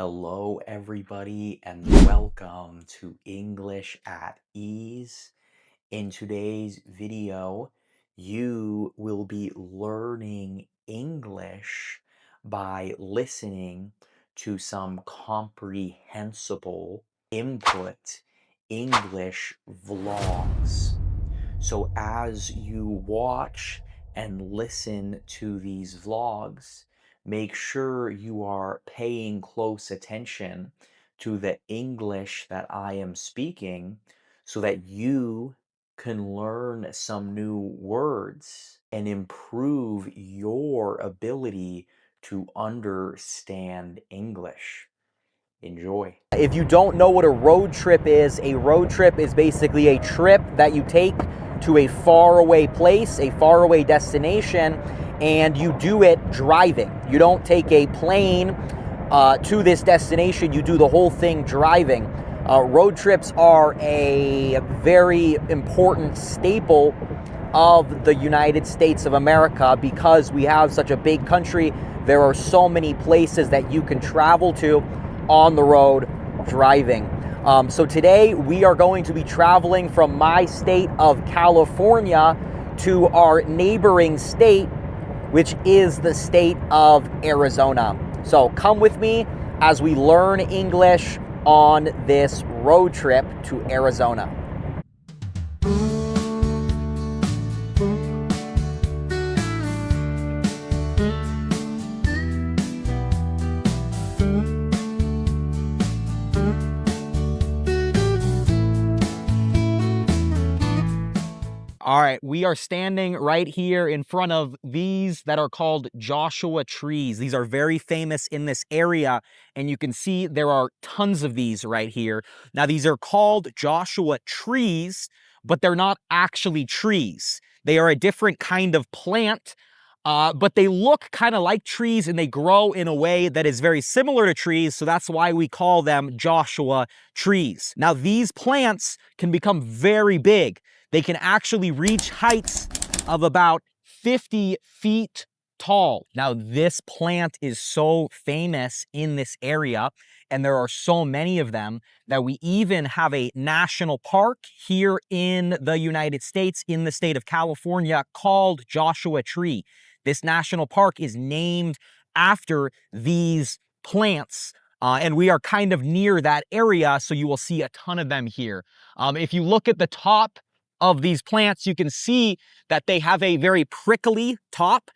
Hello, everybody, and welcome to English at Ease. In today's video, you will be learning English by listening to some comprehensible input English vlogs. So as you watch and listen to these vlogs, make sure you are paying close attention to the English that I am speaking so that you can learn some new words and improve your ability to understand English. Enjoy. If you don't know what a road trip is basically a trip that you take to a faraway place, a faraway destination, and you do it driving. You don't take a plane to this destination, you do the whole thing driving. Road trips are a very important staple of the United States of America because we have such a big country. There are so many places that you can travel to on the road driving. So today we are going to be traveling from my state of California to our neighboring state, which is the state of Arizona. So come with me as we learn English on this road trip to Arizona. All right, we are standing right here in front of these that are called Joshua trees. These are very famous in this area, and you can see there are tons of these right here. Now, these are called Joshua trees, but they're not actually trees. They are a different kind of plant, but they look kind of like trees, and they grow in a way that is very similar to trees, so that's why we call them Joshua trees. Now, these plants can become very big. They can actually reach heights of about 50 feet tall. Now, this plant is so famous in this area, and there are so many of them, that we even have a national park here in the United States, in the state of California, called Joshua Tree. This national park is named after these plants. And we are kind of near that area, so you will see a ton of them here. If you look at the top of these plants, you can see that they have a very prickly top.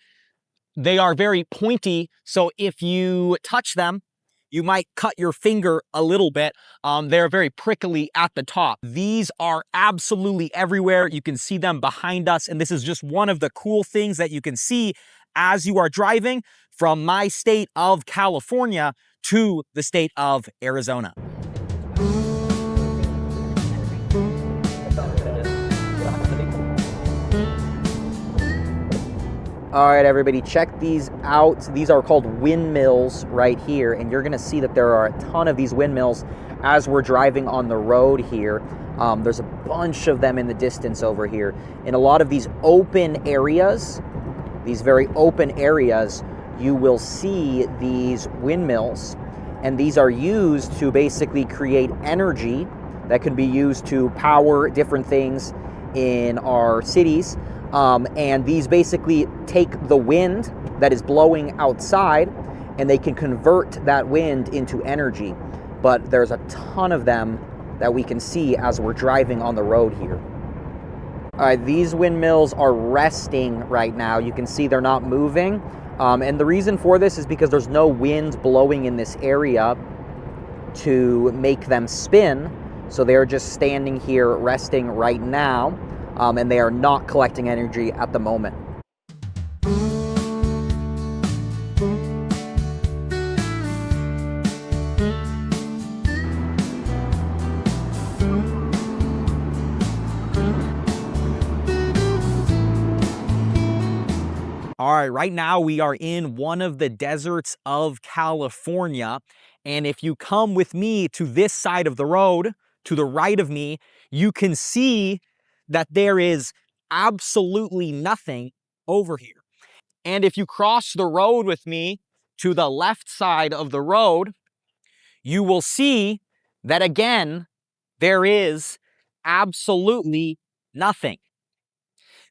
They are very pointy, so if you touch them, you might cut your finger a little bit. They're very prickly at the top. These are absolutely everywhere. You can see them behind us, and this is just one of the cool things that you can see as you are driving from my state of California to the state of Arizona. All right, everybody, check these out. These are called windmills right here, and you're gonna see that there are a ton of these windmills as we're driving on the road here. There's a bunch of them in the distance over here. In a lot of these open areas, these very open areas, you will see these windmills, and these are used to basically create energy that can be used to power different things in our cities. And these basically take the wind that is blowing outside, and they can convert that wind into energy. But there's a ton of them that we can see as we're driving on the road here. All right, these windmills are resting right now. You can see they're not moving. And the reason for this is because there's no wind blowing in this area to make them spin. So they're just standing here resting right now. And they are not collecting energy at the moment. All right, right now we are in one of the deserts of California. And if you come with me to this side of the road, to the right of me, you can see that there is absolutely nothing over here. And if you cross the road with me to the left side of the road, you will see that again, there is absolutely nothing.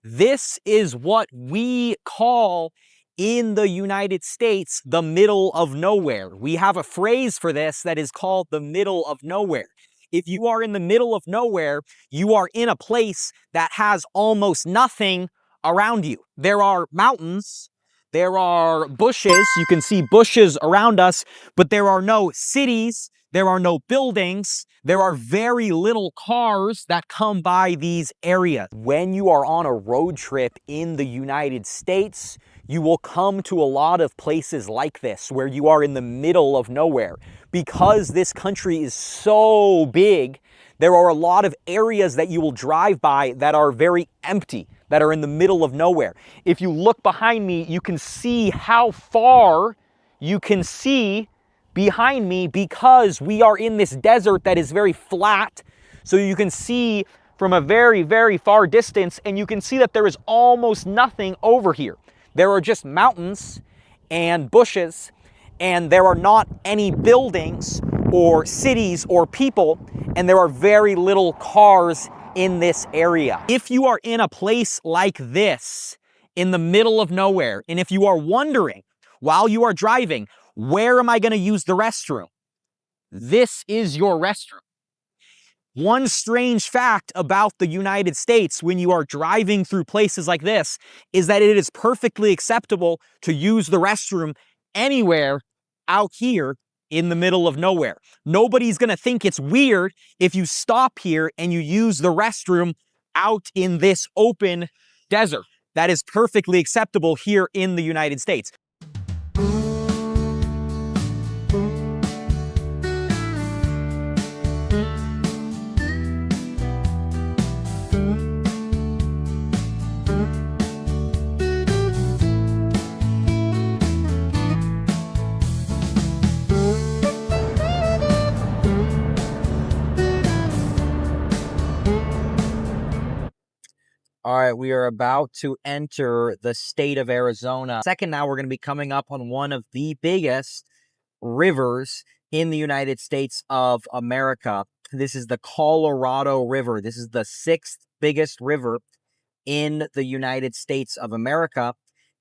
This is what we call in the United States the middle of nowhere. We have a phrase for this that is called the middle of nowhere. If you are in the middle of nowhere, you are in a place that has almost nothing around you. There are mountains, there are bushes, you can see bushes around us, but there are no cities, there are no buildings, there are very little cars that come by these areas. When you are on a road trip in the United States, you will come to a lot of places like this where you are in the middle of nowhere. Because this country is so big, there are a lot of areas that you will drive by that are very empty, that are in the middle of nowhere. If you look behind me, you can see how far you can see behind me because we are in this desert that is very flat. So you can see from a very, very far distance, and you can see that there is almost nothing over here. There are just mountains and bushes, and there are not any buildings or cities or people, and there are very little cars in this area. If you are in a place like this, in the middle of nowhere, and if you are wondering while you are driving, where am I going to use the restroom? This is your restroom. One strange fact about the United States when you are driving through places like this is that it is perfectly acceptable to use the restroom anywhere out here in the middle of nowhere. Nobody's going to think it's weird if you stop here and you use the restroom out in this open desert. That is perfectly acceptable here in the United States. All right, we are about to enter the state of Arizona. Second, now we're going to be coming up on one of the biggest rivers in the United States of America. This is the Colorado River. This is the sixth biggest river in the United States of America,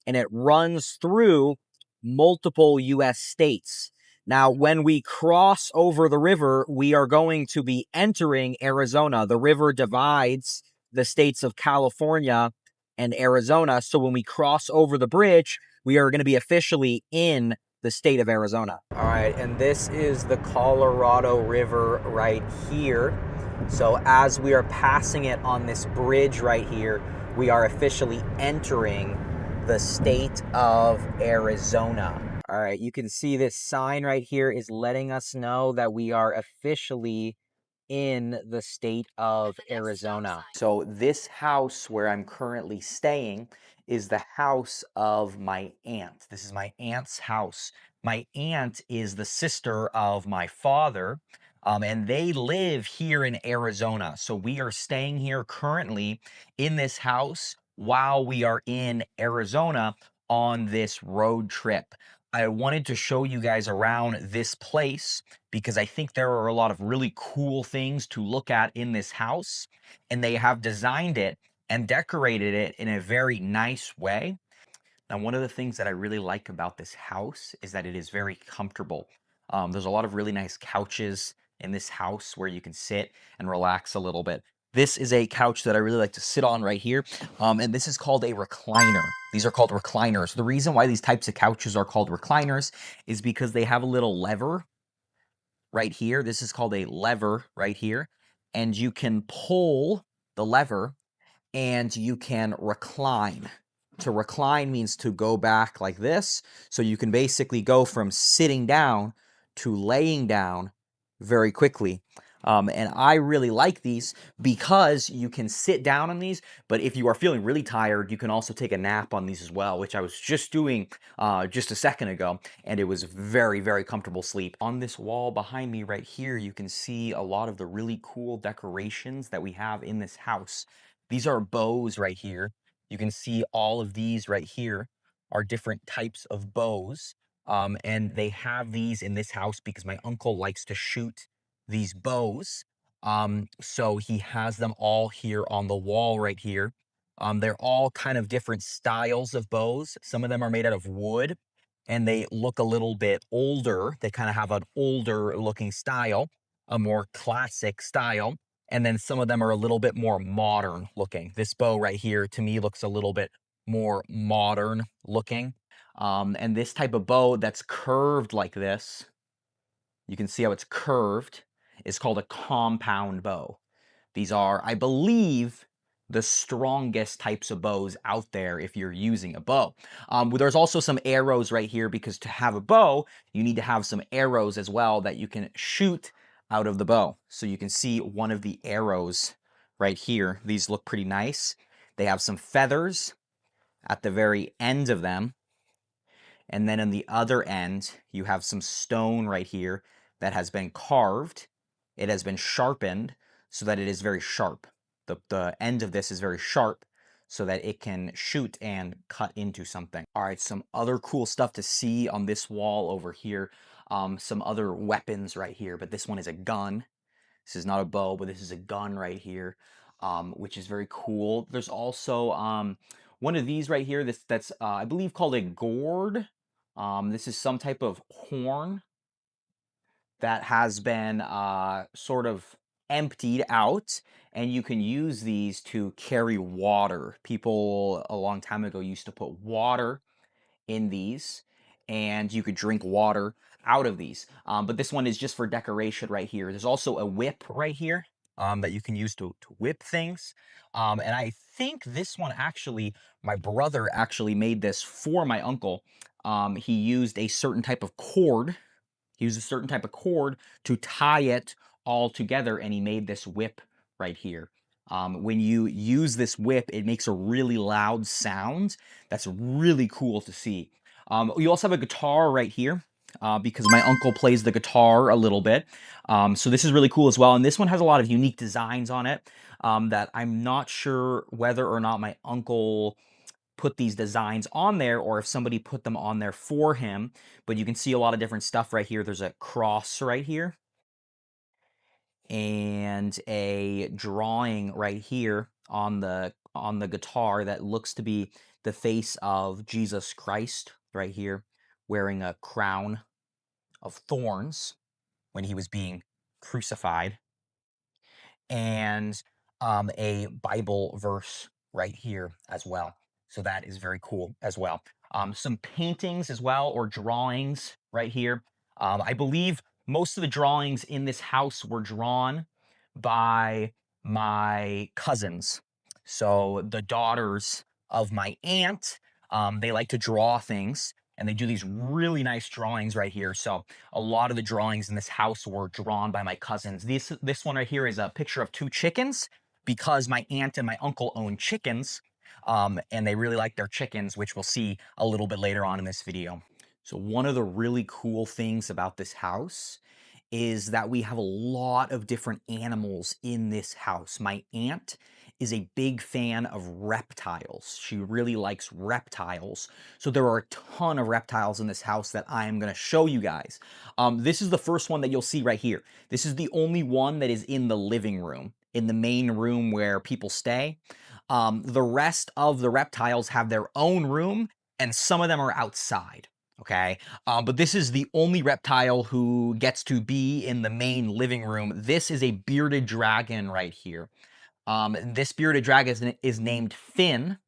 and it runs through multiple U.S. states. Now, when we cross over the river, we are going to be entering Arizona. The river divides the states of California and Arizona. So when we cross over the bridge, we are going to be officially in the state of Arizona. All right, and this is the Colorado River right here. So as we are passing it on this bridge right here, we are officially entering the state of Arizona. All right, you can see this sign right here is letting us know that we are officially in the state of Arizona. So this house where I'm currently staying is the house of my aunt. This is my aunt's house. My aunt is the sister of my father, and they live here in Arizona. So we are staying here currently in this house while we are in Arizona on this road trip. I wanted to show you guys around this place because I think there are a lot of really cool things to look at in this house, and they have designed it and decorated it in a very nice way. Now, one of the things that I really like about this house is that it is very comfortable. There's a lot of really nice couches in this house where you can sit and relax a little bit. This is a couch that I really like to sit on right here, and this is called a recliner. These are called recliners. The reason why these types of couches are called recliners is because they have a little lever right here. This is called a lever right here, and you can pull the lever and you can recline. To recline means to go back like this. So you can basically go from sitting down to laying down very quickly. And I really like these because you can sit down on these, but if you are feeling really tired, you can also take a nap on these as well, which I was just doing just a second ago, and it was very, very comfortable sleep. On this wall behind me right here, you can see a lot of the really cool decorations that we have in this house. These are bows right here. You can see all of these right here are different types of bows And they have these in this house because my uncle likes to shoot these bows. So he has them all here on the wall right here. They're all kind of different styles of bows. Some of them are made out of wood and they look a little bit older. They kind of have an older looking style, a more classic style. And then some of them are a little bit more modern looking. This bow right here to me looks a little bit more modern looking. And this type of bow that's curved like this, you can see how it's curved, is called a compound bow. These are, I believe, the strongest types of bows out there if you're using a bow. There's also some arrows right here because to have a bow, you need to have some arrows as well that you can shoot out of the bow. So you can see one of the arrows right here. These look pretty nice. They have some feathers at the very end of them. And then on the other end, you have some stone right here that has been carved. It has been sharpened so that it is very sharp. The end of this is very sharp so that it can shoot and cut into something. All right, some other cool stuff to see on this wall over here. Some other weapons right here, but this one is a gun. This is not a bow, but this is a gun right here, which is very cool. There's also one of these right here that's I believe called a gourd. This is some type of horn that has been sort of emptied out, and you can use these to carry water. People a long time ago used to put water in these, and you could drink water out of these. But this one is just for decoration right here. There's also a whip right here that you can use to whip things. And I think this one actually, my brother actually made this for my uncle. He used a certain type of cord. He used a certain type of cord to tie it all together, and he made this whip right here. When you use this whip, it makes a really loud sound. That's really cool to see. You also have a guitar right here because my uncle plays the guitar a little bit. So this is really cool as well. And this one has a lot of unique designs on it that I'm not sure whether or not my uncle put these designs on there or if somebody put them on there for him. But you can see a lot of different stuff right here. There's a cross right here and a drawing right here on the guitar that looks to be the face of Jesus Christ right here, wearing a crown of thorns when he was being crucified, and a Bible verse right here as well. So that is very cool as well. Some paintings as well, or drawings right here. I believe most of the drawings in this house were drawn by my cousins. So the daughters of my aunt, they like to draw things and they do these really nice drawings right here. So a lot of the drawings in this house were drawn by my cousins. This one right here is a picture of two chickens because my aunt and my uncle own chickens, and they really like their chickens, which we'll see a little bit later on in this video. So one of the really cool things about this house is that we have a lot of different animals in this house. My aunt is a big fan of reptiles. She really likes reptiles. So there are a ton of reptiles in this house that I am going to show you guys. This is the first one that you'll see right here. This is the only one that is in the living room, in the main room where people stay. The rest of the reptiles have their own room, and some of them are outside. Okay, but this is the only reptile who gets to be in the main living room. This is a bearded dragon right here. This bearded dragon is named Finn,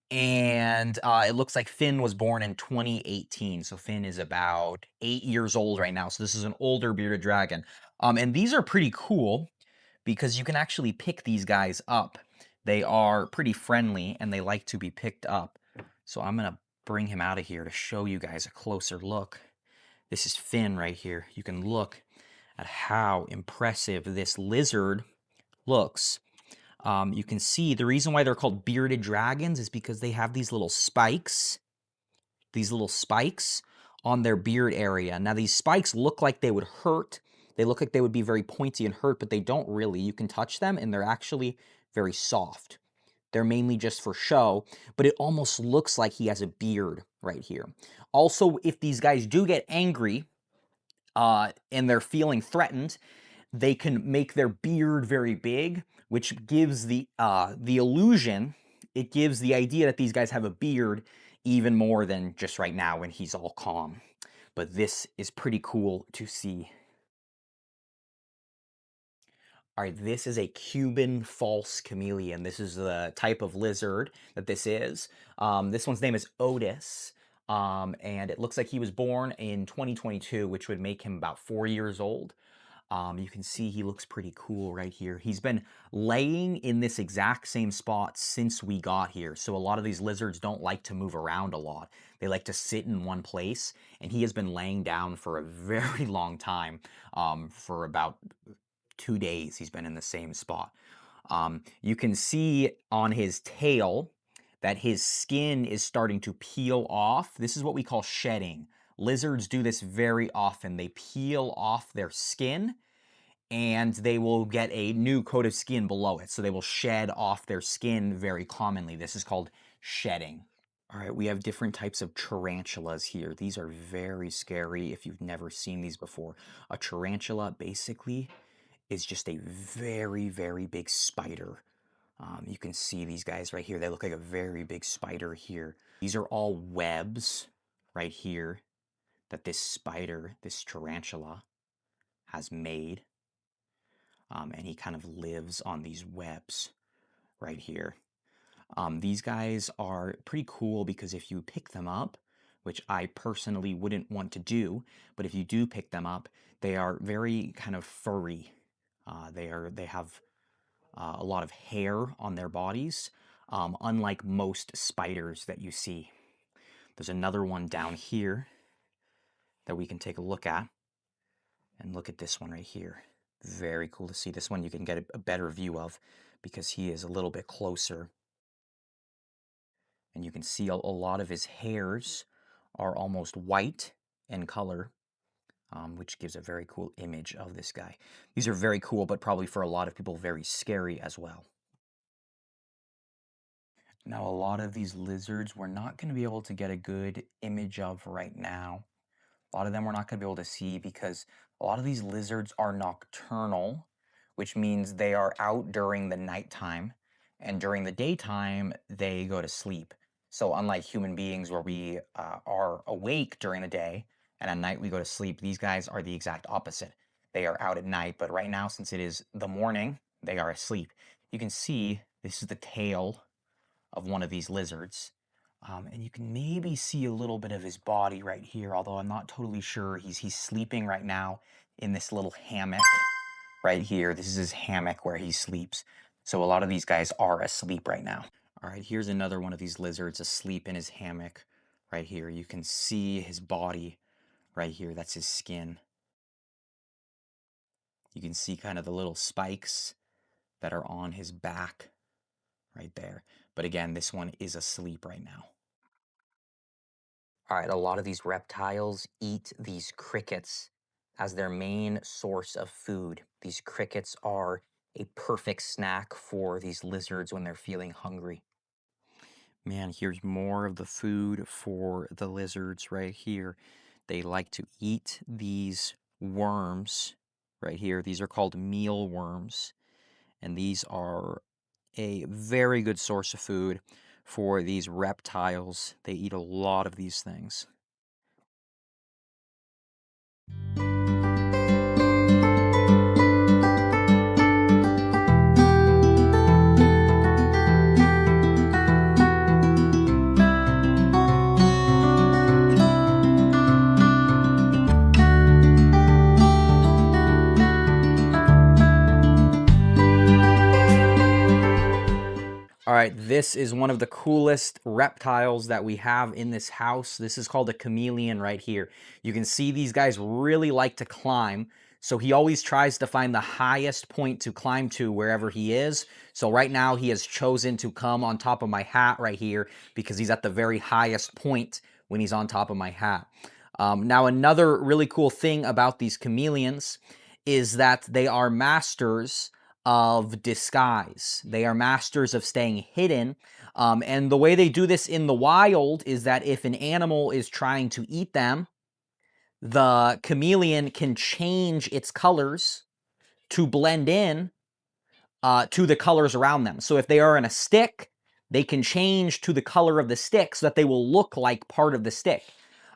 and it looks like Finn was born in 2018. So Finn is about 8 years old right now. So this is an older bearded dragon. And these are pretty cool because you can actually pick these guys up. They are pretty friendly and they like to be picked up. So I'm going to bring him out of here to show you guys a closer look. This is Finn right here. You can look at how impressive this lizard looks. You can see the reason why they're called bearded dragons is because they have these little spikes on their beard area. Now these spikes look like they would hurt. They look like they would be very pointy and hurt, but they don't really. You can touch them and they're actually very soft. They're mainly just for show, but it almost looks like he has a beard right here. Also, if these guys do get angry and they're feeling threatened, they can make their beard very big, which gives the illusion, it gives the idea that these guys have a beard even more than just right now when he's all calm. But this is pretty cool to see. All right, this is a Cuban false chameleon. This is the type of lizard that this is. This one's name is Otis, and it looks like he was born in 2022, which would make him about 4 years old. You can see he looks pretty cool right here. He's been laying in this exact same spot since we got here. So a lot of these lizards don't like to move around a lot. They like to sit in one place, and he has been laying down for a very long time, for about 2 days he's been in the same spot. You can see on his tail that his skin is starting to peel off. This is what we call shedding. Lizards do this very often. They peel off their skin and they will get a new coat of skin below it. So they will shed off their skin very commonly. This is called shedding. All right, we have different types of tarantulas here. These are very scary if you've never seen these before. A tarantula basically is just a very, very big spider. You can see these guys right here. They look like a very big spider here. These are all webs right here that this spider, this tarantula, has made. And he kind of lives on these webs right here. These guys are pretty cool because if you pick them up, which I personally wouldn't want to do, but if you do pick them up, they are very kind of furry. They have a lot of hair on their bodies, unlike most spiders that you see. There's another one down here that we can take a look at. And look at this one right here. Very cool to see. This one you can get a better view of because he is a little bit closer. And you can see a lot of his hairs are almost white in color, which gives a very cool image of this guy. These are very cool, but probably for a lot of people very scary as well. Now, a lot of these lizards we're not going to be able to get a good image of right now. A lot of them we're not going to be able to see because a lot of these lizards are nocturnal, which means they are out during the nighttime, and during the daytime, they go to sleep. So unlike human beings where we are awake during the day, and at night we go to sleep, these guys are the exact opposite. They are out at night, but right now, since it is the morning, they are asleep. You can see this is the tail of one of these lizards. And you can maybe see a little bit of his body right here, although I'm not totally sure. He's sleeping right now in this little hammock right here. This is his hammock where he sleeps. So a lot of these guys are asleep right now. All right, here's another one of these lizards asleep in his hammock right here. You can see his body right here. That's his skin. You can see kind of the little spikes that are on his back right there. But again, this one is asleep right now. All right, a lot of these reptiles eat these crickets as their main source of food. These crickets are a perfect snack for these lizards when they're feeling hungry. Man, here's more of the food for the lizards right here. They like to eat these worms right here. These are called mealworms, and these are a very good source of food for these reptiles. They eat a lot of these things. All right, this is one of the coolest reptiles that we have in this house. This is called a chameleon right here. You can see these guys really like to climb. So he always tries to find the highest point to climb to wherever he is. So right now he has chosen to come on top of my hat right here because he's at the very highest point when he's on top of my hat. Now, another really cool thing about these chameleons is that they are masters of disguise. They are masters of staying hidden. And the way they do this in the wild is that if an animal is trying to eat them, the chameleon can change its colors to blend in to the colors around them. So if they are in a stick, they can change to the color of the stick so that they will look like part of the stick.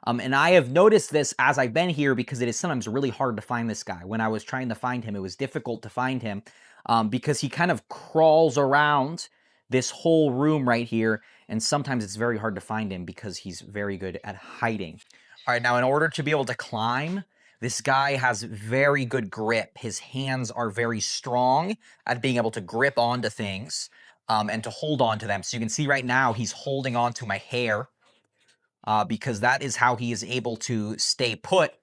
And I have noticed this as I've been here because it is sometimes really hard to find this guy. When I was trying to find him, it was difficult to find him because he kind of crawls around this whole room right here. And sometimes it's very hard to find him because he's very good at hiding. All right, now in order to be able to climb, this guy has very good grip. His hands are very strong at being able to grip onto things and to hold on to them. So you can see right now he's holding on to my hair because that is how he is able to stay put.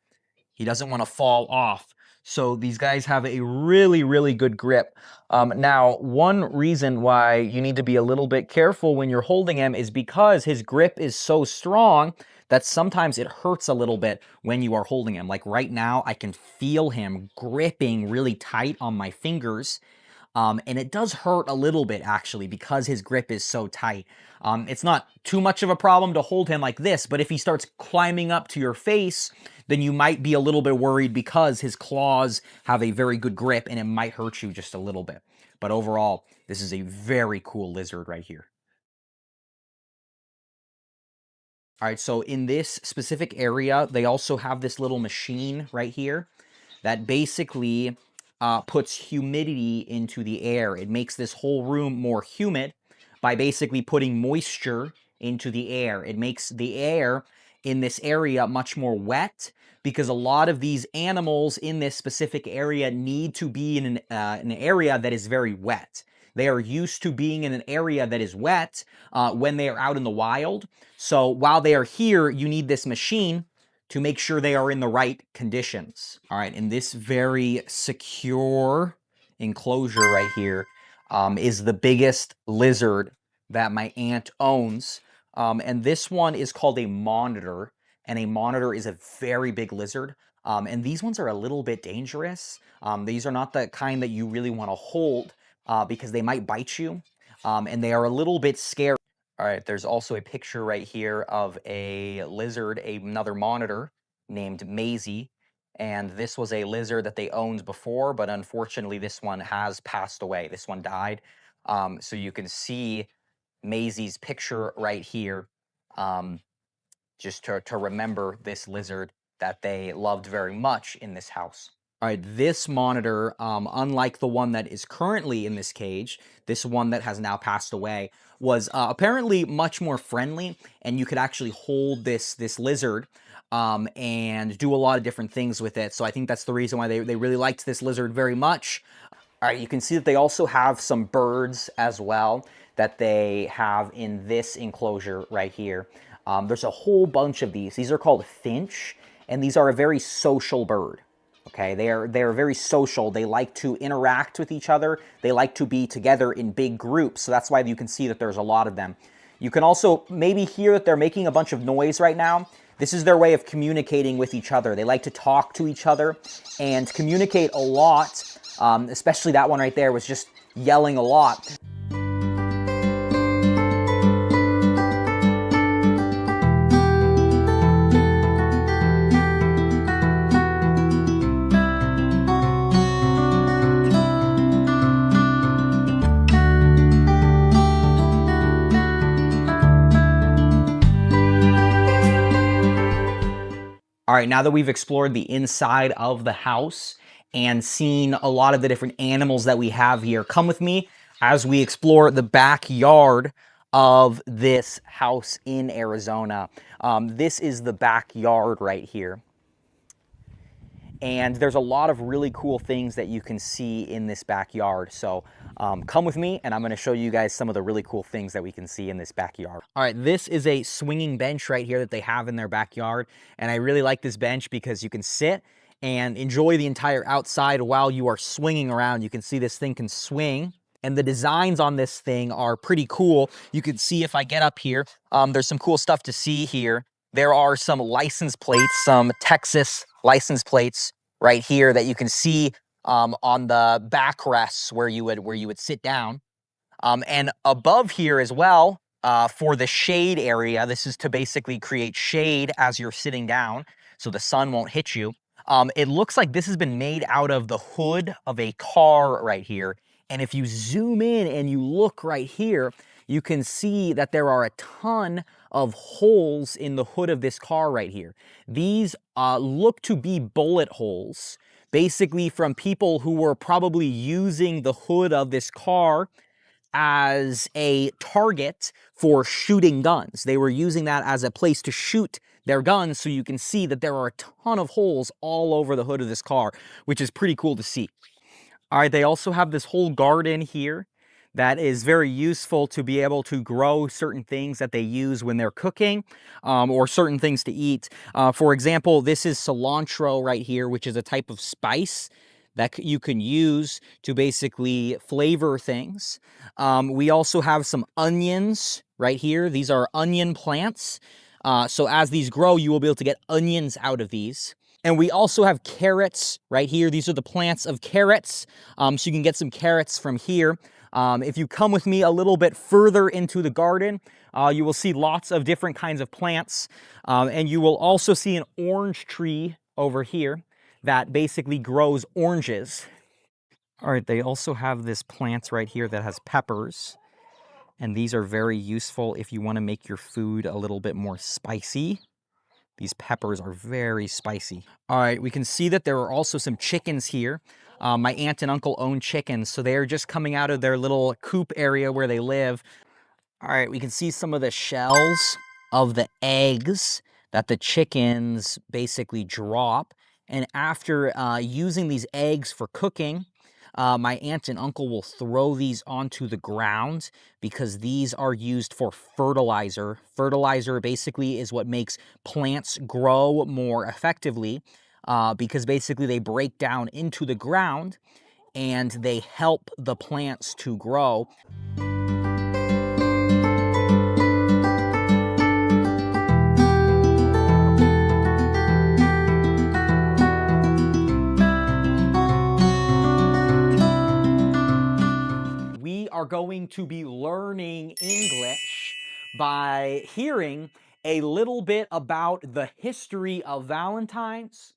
He doesn't want to fall off. So these guys have a really, really good grip. Now, one reason why you need to be a little bit careful when you're holding him is because his grip is so strong that sometimes it hurts a little bit when you are holding him. Like right now, I can feel him gripping really tight on my fingers. And it does hurt a little bit actually because his grip is so tight. It's not too much of a problem to hold him like this, but if he starts climbing up to your face, then you might be a little bit worried because his claws have a very good grip and it might hurt you just a little bit. But overall, this is a very cool lizard right here. All right, so in this specific area, they also have this little machine right here that basically puts humidity into the air. It makes this whole room more humid by basically putting moisture into the air. It makes the air in this area much more wet because a lot of these animals in this specific area need to be in an area that is very wet. They are used to being in an area that is wet when they are out in the wild. So while they are here, you need this machine to make sure they are in the right conditions. All right, in this very secure enclosure right here is the biggest lizard that my aunt owns. And this one is called a monitor, and a monitor is a very big lizard. And these ones are a little bit dangerous. These are not the kind that you really want to hold because they might bite you, and they are a little bit scary. All right, there's also a picture right here of a lizard, another monitor named Maisie. And this was a lizard that they owned before, but unfortunately this one has passed away. This one died. So you can see Maisie's picture right here, just to remember this lizard that they loved very much in this house. All right, this monitor, unlike the one that is currently in this cage, this one that has now passed away, was apparently much more friendly, and you could actually hold this lizard and do a lot of different things with it. So I think that's the reason why they really liked this lizard very much. All right, you can see that they also have some birds as well that they have in this enclosure right here. There's a whole bunch of these. These are called finch, and these are a very social bird. Okay, they're very social. They like to interact with each other. They like to be together in big groups. So that's why you can see that there's a lot of them. You can also maybe hear that they're making a bunch of noise right now. This is their way of communicating with each other. They like to talk to each other and communicate a lot. Especially that one right there was just yelling a lot. All right, now that we've explored the inside of the house and seen a lot of the different animals that we have here, come with me as we explore the backyard of this house in Arizona. This is the backyard right here. And there's a lot of really cool things that you can see in this backyard. So come with me and I'm gonna show you guys some of the really cool things that we can see in this backyard. All right, this is a swinging bench right here that they have in their backyard. And I really like this bench because you can sit and enjoy the entire outside while you are swinging around. You can see this thing can swing. And the designs on this thing are pretty cool. You can see if I get up here, there's some cool stuff to see here. There are some license plates, some Texas license plates right here that you can see on the backrests where you would sit down. And above here as well, for the shade area, this is to basically create shade as you're sitting down so the sun won't hit you. It looks like this has been made out of the hood of a car right here. And if you zoom in and you look right here, you can see that there are a ton of holes in the hood of this car right here. These look to be bullet holes, basically from people who were probably using the hood of this car as a target for shooting guns. They were using that as a place to shoot their guns, so you can see that there are a ton of holes all over the hood of this car, which is pretty cool to see. All right, they also have this whole garden here that is very useful to be able to grow certain things that they use when they're cooking, or certain things to eat. For example, this is cilantro right here, which is a type of spice that you can use to basically flavor things. We also have some onions right here. These are onion plants. So as these grow, you will be able to get onions out of these. And we also have carrots right here. These are the plants of carrots. So you can get some carrots from here. If you come with me a little bit further into the garden, you will see lots of different kinds of plants. And you will also see an orange tree over here that basically grows oranges. All right, they also have this plant right here that has peppers. And these are very useful if you want to make your food a little bit more spicy. These peppers are very spicy. All right, we can see that there are also some chickens here. My aunt and uncle own chickens, so they are just coming out of their little coop area where they live. All right, we can see some of the shells of the eggs that the chickens basically drop. And after using these eggs for cooking, my aunt and uncle will throw these onto the ground because these are used for fertilizer. Fertilizer basically is what makes plants grow more effectively, because basically they break down into the ground and they help the plants to grow. We are going to be learning English by hearing a little bit about the history of Valentine's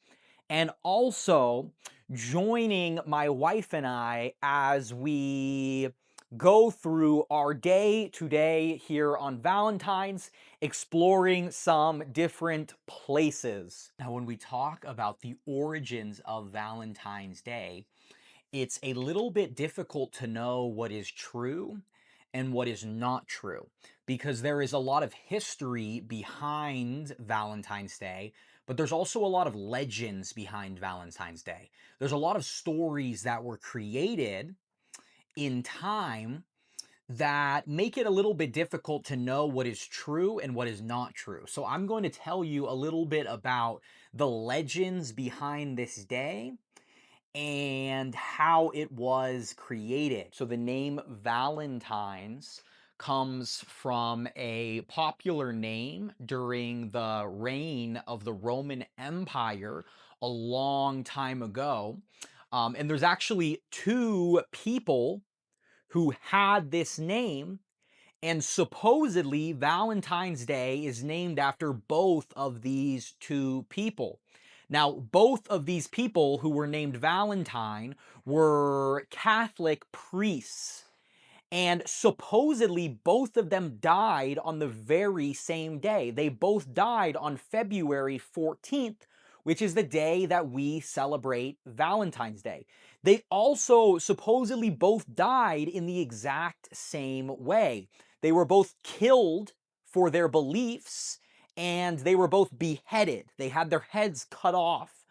and also joining my wife and I as we go through our day today here on Valentine's, exploring some different places. Now, when we talk about the origins of Valentine's Day, it's a little bit difficult to know what is true and what is not true because there is a lot of history behind Valentine's Day, but there's also a lot of legends behind Valentine's Day. There's a lot of stories that were created in time that make it a little bit difficult to know what is true and what is not true. So I'm going to tell you a little bit about the legends behind this day and how it was created. So the name Valentine's comes from a popular name during the reign of the Roman Empire a long time ago. And there's actually two people who had this name, and supposedly Valentine's Day is named after both of these two people. Now, both of these people who were named Valentine were Catholic priests. And supposedly both of them died on the very same day. They both died on February 14th, which is the day that we celebrate Valentine's Day. They also supposedly both died in the exact same way. They were both killed for their beliefs and they were both beheaded. They had their heads cut off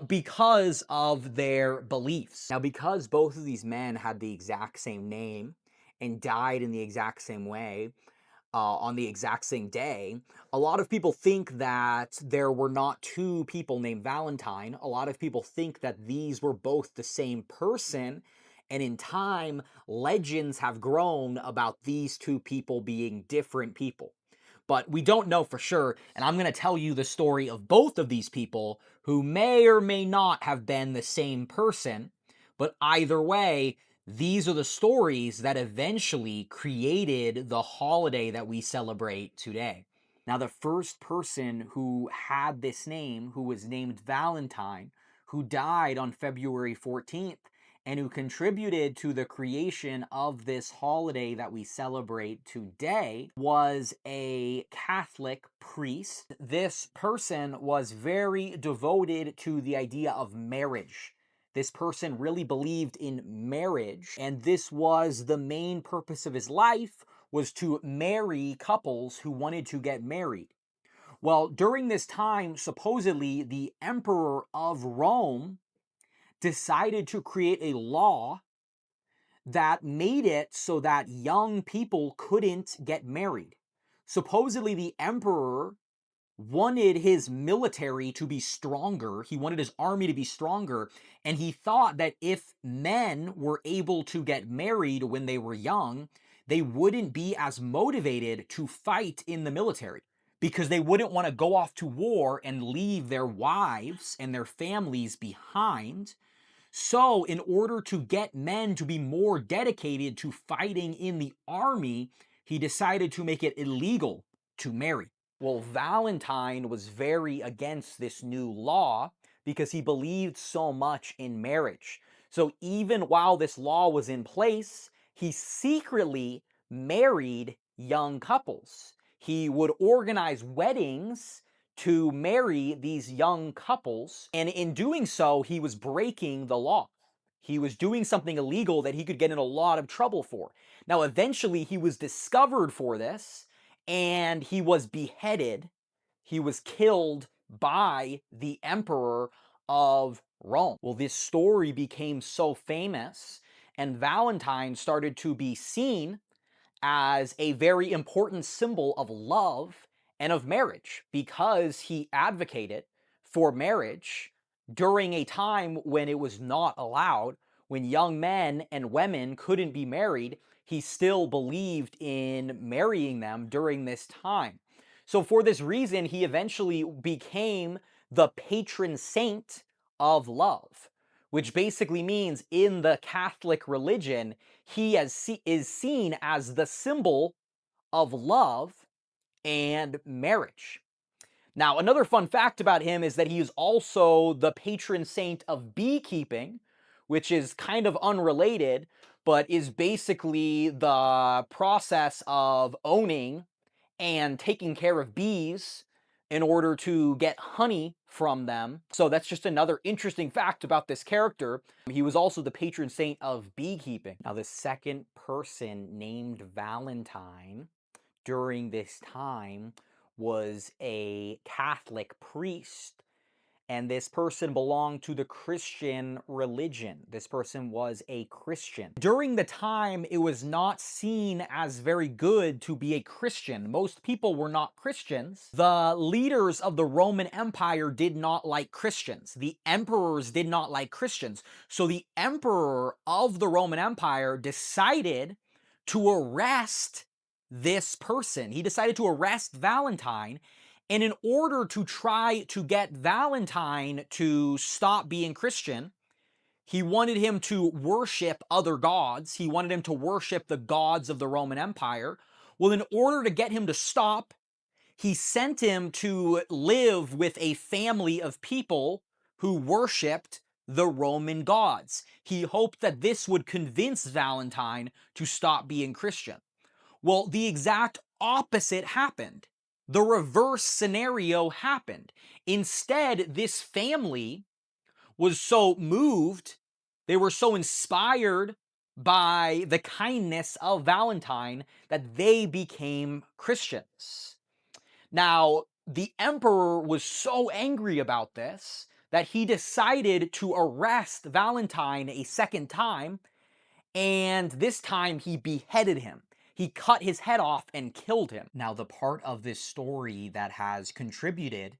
because of their beliefs. Now, because both of these men had the exact same name and died in the exact same way on the exact same day, a lot of people think that there were not two people named Valentine. A lot of people think that these were both the same person. And in time, legends have grown about these two people being different people. but we don't know for sure. And I'm going to tell you the story of both of these people who may or may not have been the same person. But either way, these are the stories that eventually created the holiday that we celebrate today. Now, the first person who had this name, who was named Valentine, who died on February 14th, and who contributed to the creation of this holiday that we celebrate today, was a Catholic priest. This person was very devoted to the idea of marriage. This person really believed in marriage, and this was the main purpose of his life, was to marry couples who wanted to get married. Well, during this time, supposedly the emperor of Rome decided to create a law that made it so that young people couldn't get married. Supposedly, the emperor wanted his military to be stronger. He wanted his army to be stronger. And he thought that if men were able to get married when they were young, they wouldn't be as motivated to fight in the military because they wouldn't want to go off to war and leave their wives and their families behind. So, in order to get men to be more dedicated to fighting in the army, he decided to make it illegal to marry. Well, Valentine was very against this new law because he believed so much in marriage. So, even while this law was in place, he secretly married young couples. He would organize weddings to marry these young couples. And in doing so, he was breaking the law. He was doing something illegal that he could get in a lot of trouble for. Now, eventually, he was discovered for this and he was beheaded. He was killed by the emperor of Rome. Well, this story became so famous, and Valentine started to be seen as a very important symbol of love and of marriage because he advocated for marriage during a time when it was not allowed, when young men and women couldn't be married. He still believed in marrying them during this time. So, for this reason, he eventually became the patron saint of love, which basically means in the Catholic religion, he is seen as the symbol of love and marriage. Now, another fun fact about him is that he is also the patron saint of beekeeping, which is kind of unrelated, but is basically the process of owning and taking care of bees in order to get honey from them. So that's just another interesting fact about this character. He was also the patron saint of beekeeping. Now, the second person named Valentine during this time was a Catholic priest, and this person belonged to the Christian religion. This person was a Christian. During the time, it was not seen as very good to be a Christian. Most people were not Christians. The leaders of the Roman Empire did not like Christians. The emperors did not like Christians. So the emperor of the Roman Empire decided to arrest this person. He decided to arrest Valentine, and in order to try to get Valentine to stop being Christian, he wanted him to worship other gods. He wanted him to worship the gods of the Roman Empire. Well, in order to get him to stop, he sent him to live with a family of people who worshiped the Roman gods. He hoped that this would convince Valentine to stop being Christian. Well, the exact opposite happened. The reverse scenario happened. Instead, this family was so moved, they were so inspired by the kindness of Valentine that they became Christians. Now, the emperor was so angry about this that he decided to arrest Valentine a second time, and this time he beheaded him. He cut his head off and killed him. Now, the part of this story that has contributed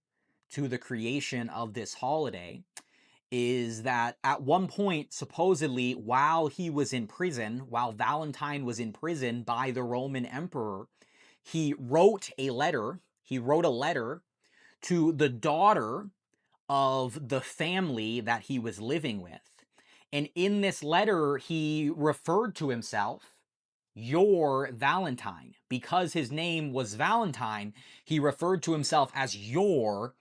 to the creation of this holiday is that at one point, supposedly, while he was in prison, while Valentine was in prison by the Roman emperor, he wrote a letter. He wrote a letter to the daughter of the family that he was living with. And in this letter, he referred to himself, your Valentine. Because his name was Valentine, he referred to himself as your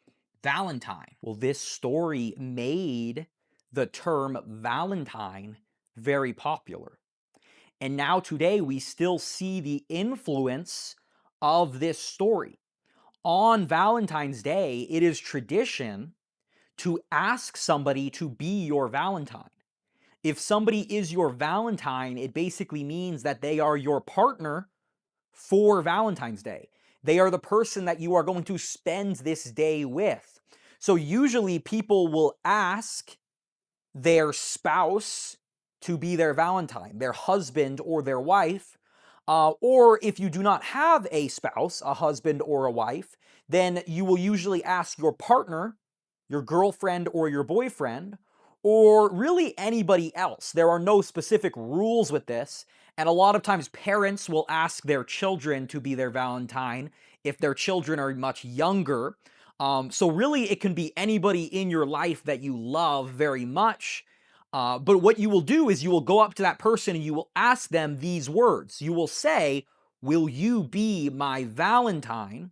Valentine. Well, this story made the term Valentine very popular. And now today we still see the influence of this story. On Valentine's Day, it is tradition to ask somebody to be your Valentine. If somebody is your Valentine, it basically means that they are your partner for Valentine's Day. They are the person that you are going to spend this day with. So usually people will ask their spouse to be their Valentine, their husband or their wife. Or if you do not have a spouse, a husband or a wife, then you will usually ask your partner, your girlfriend or your boyfriend, or really anybody else. There are no specific rules with this. And a lot of times parents will ask their children to be their Valentine if their children are much younger. So really, it can be anybody in your life that you love very much. But what you will do is you will go up to that person and you will ask them these words. You will say, "Will you be my Valentine?"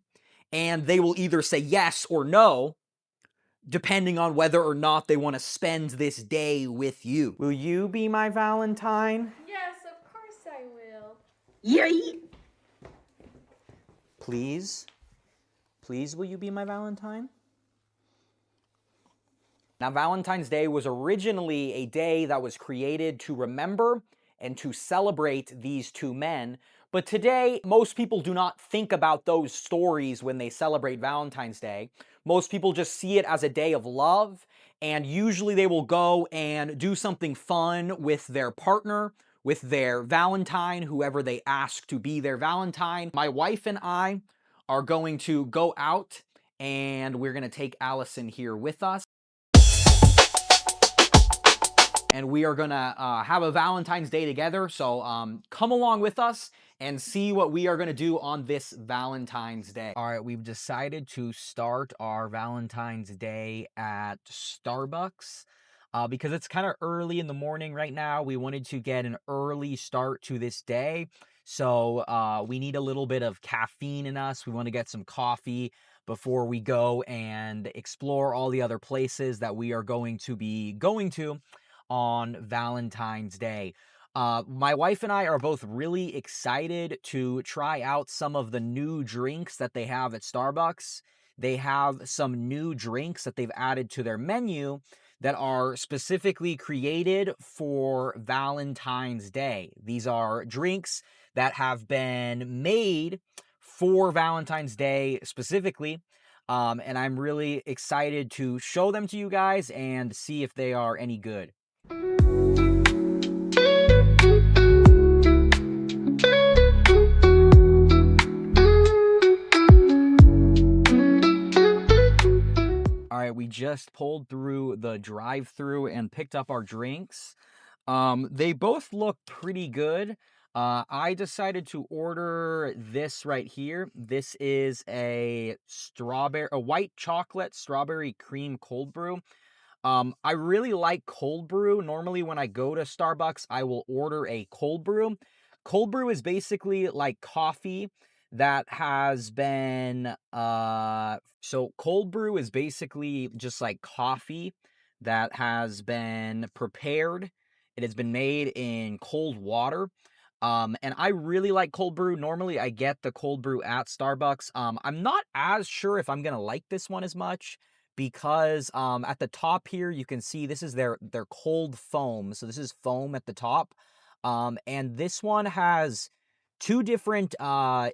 And they will either say yes or no, depending on whether or not they want to spend this day with you. Will you be my Valentine? Yes, of course I will. Yay! Please? Please, will you be my Valentine? Now, Valentine's Day was originally a day that was created to remember and to celebrate these two men. But today, most people do not think about those stories when they celebrate Valentine's Day. Most people just see it as a day of love, and usually they will go and do something fun with their partner, with their Valentine, whoever they ask to be their Valentine. My wife and I are going to go out, and we're going to take Allison here with us. And we are gonna have a Valentine's Day together. So come along with us and see what we are gonna do on this Valentine's Day. All right, we've decided to start our Valentine's Day at Starbucks because it's kind of early in the morning right now. We wanted to get an early start to this day. So we need a little bit of caffeine in us. We want to get some coffee before we go and explore all the other places that we are going to be going to on Valentine's Day. My wife and I are both really excited to try out some of the new drinks that they have at Starbucks. They have some new drinks that they've added to their menu that are specifically created for Valentine's Day. These are drinks that have been made for Valentine's Day specifically. And I'm really excited to show them to you guys and see if they are any good. All right, we just pulled through the drive-through and picked up our drinks. They both look pretty good. I decided to order this right here. This is a white chocolate strawberry cream cold brew. I really like cold brew. Normally, when I go to Starbucks, I will order a cold brew. Cold brew is basically like coffee that has been, so cold brew is basically just like coffee that has been prepared. It has been made in cold water. And I really like cold brew. Normally, I get the cold brew at Starbucks. I'm not as sure if I'm gonna like this one as much because at the top here you can see this is their cold foam. So this is foam at the top. And this one has two different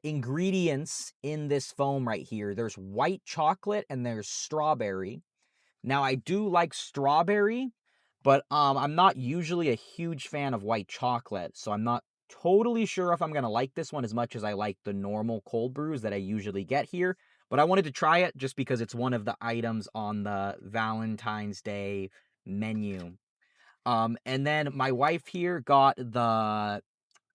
ingredients in this foam right here. There's white chocolate and there's strawberry. Now I do like strawberry, but I'm not usually a huge fan of white chocolate, so I'm not totally sure if I'm gonna like this one as much as I like the normal cold brews that I usually get here. But I wanted to try it just because it's one of the items on the Valentine's Day menu. And then my wife here got the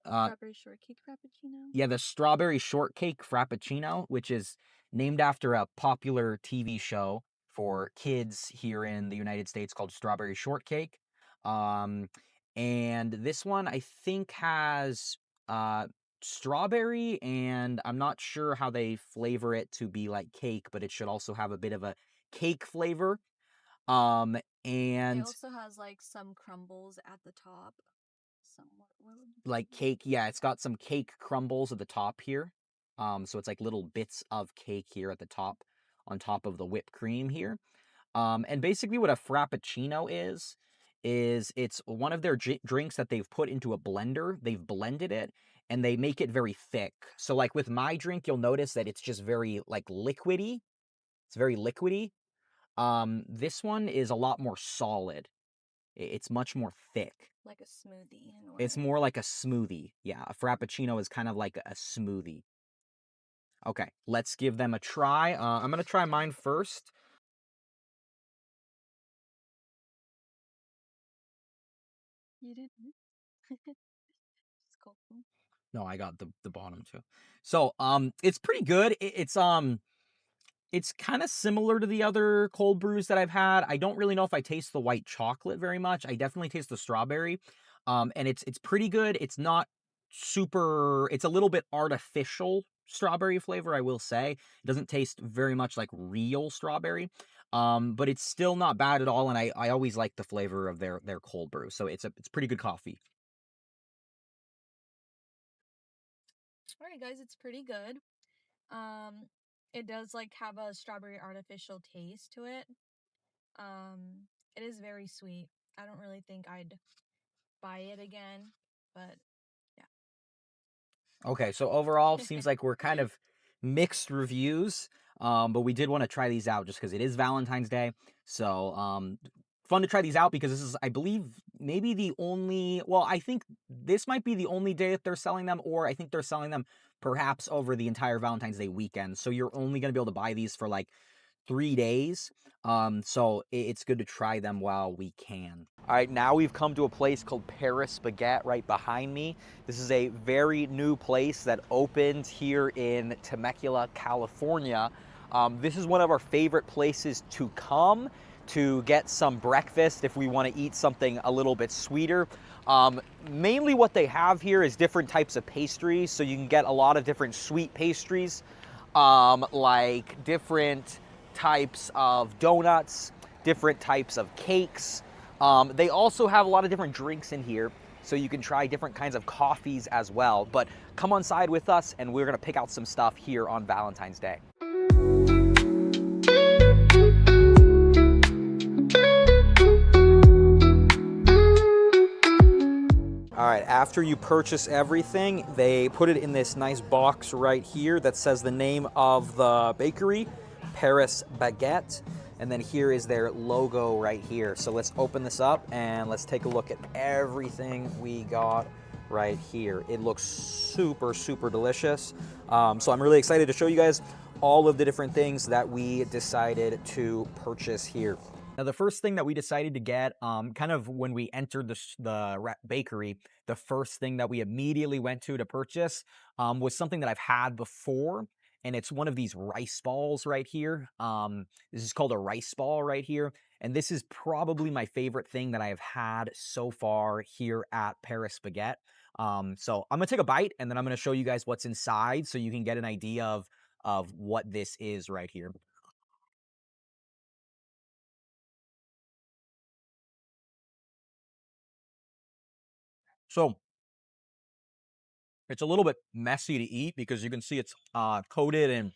Strawberry shortcake frappuccino. Yeah, the strawberry shortcake frappuccino, which is named after a popular TV show for kids here in the United States called Strawberry Shortcake. Um, and this one I think has uh, strawberry, and I'm not sure how they flavor it to be like cake, but it should also have a bit of a cake flavor. Um, It and also has like some crumbles at the top. Some what would you like call cake, yeah, it's got some cake crumbles at the top here. So it's like little bits of cake here at the top, on top of the whipped cream here. And basically what a frappuccino is it's one of their drinks that they've put into a blender. They've blended it and they make it very thick. So like with my drink, you'll notice that it's just very like liquidy. It's very liquidy. This one is a lot more solid. It's much more thick. like a smoothie in a way. It's more like a smoothie. Yeah, a frappuccino is kind of like a smoothie. Okay, let's give them a try. I'm gonna try mine first. You didn't. Just gulp them. No, I got the bottom too. So, it's pretty good. It's kind of similar to the other cold brews that I've had. I don't really know if I taste the white chocolate very much. I definitely taste the strawberry. And it's pretty good. It's not super, it's a little bit artificial strawberry flavor, I will say. It doesn't taste very much like real strawberry. But it's still not bad at all, and I always like the flavor of their cold brew. So it's pretty good coffee. All right, guys, it's pretty good. It does like have a strawberry artificial taste to it. It is very sweet. I don't really think I'd buy it again, but Okay, so overall, seems like we're kind of mixed reviews, but we did want to try these out just because it is Valentine's Day. So, fun to try these out because this is, I believe, maybe the only, well, I think this might be the only day that they're selling them, or I think they're selling them perhaps over the entire Valentine's Day weekend. So you're only going to be able to buy these for like 3 days. So it's good to try them while we can. All right, now we've come to a place called Paris Baguette right behind me. This is a very new place that opened here in Temecula, California. This is one of our favorite places to come to get some breakfast if we want to eat something a little bit sweeter. Mainly what they have here is different types of pastries, so you can get a lot of different sweet pastries, like different types of donuts, different types of cakes. They also have a lot of different drinks in here, so you can try different kinds of coffees as well. But come on side with us, and we're gonna pick out some stuff here on Valentine's Day. All right, after you purchase everything, they put it in this nice box right here that says the name of the bakery, Paris Baguette. And then here is their logo right here. So let's open this up and let's take a look at everything we got right here. It looks super, super delicious. So I'm really excited to show you guys all of the different things that we decided to purchase here. Now, the first thing that we decided to get, kind of when we entered the bakery, the first thing that we immediately went to purchase was something that I've had before, and it's one of these rice balls right here. This is called a rice ball right here, and this is probably my favorite thing that I have had so far here at Paris Baguette. So I'm gonna take a bite, and then I'm gonna show you guys what's inside so you can get an idea of what this is right here. So it's a little bit messy to eat because you can see it's coated in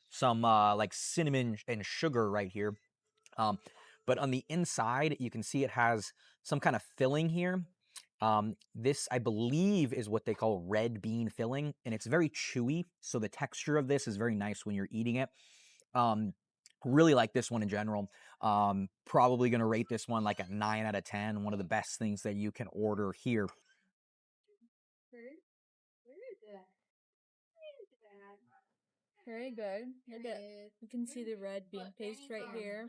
some like cinnamon and sugar right here. Um, but on the inside, you can see it has some kind of filling here. This, I believe, is what they call red bean filling, and it's very chewy. So the texture of this is very nice when you're eating it. Really like this one in general. Probably going to rate this one like a 9 out of 10. One of the best things that you can order here. very good. Look at, you can see the red bean paste right here.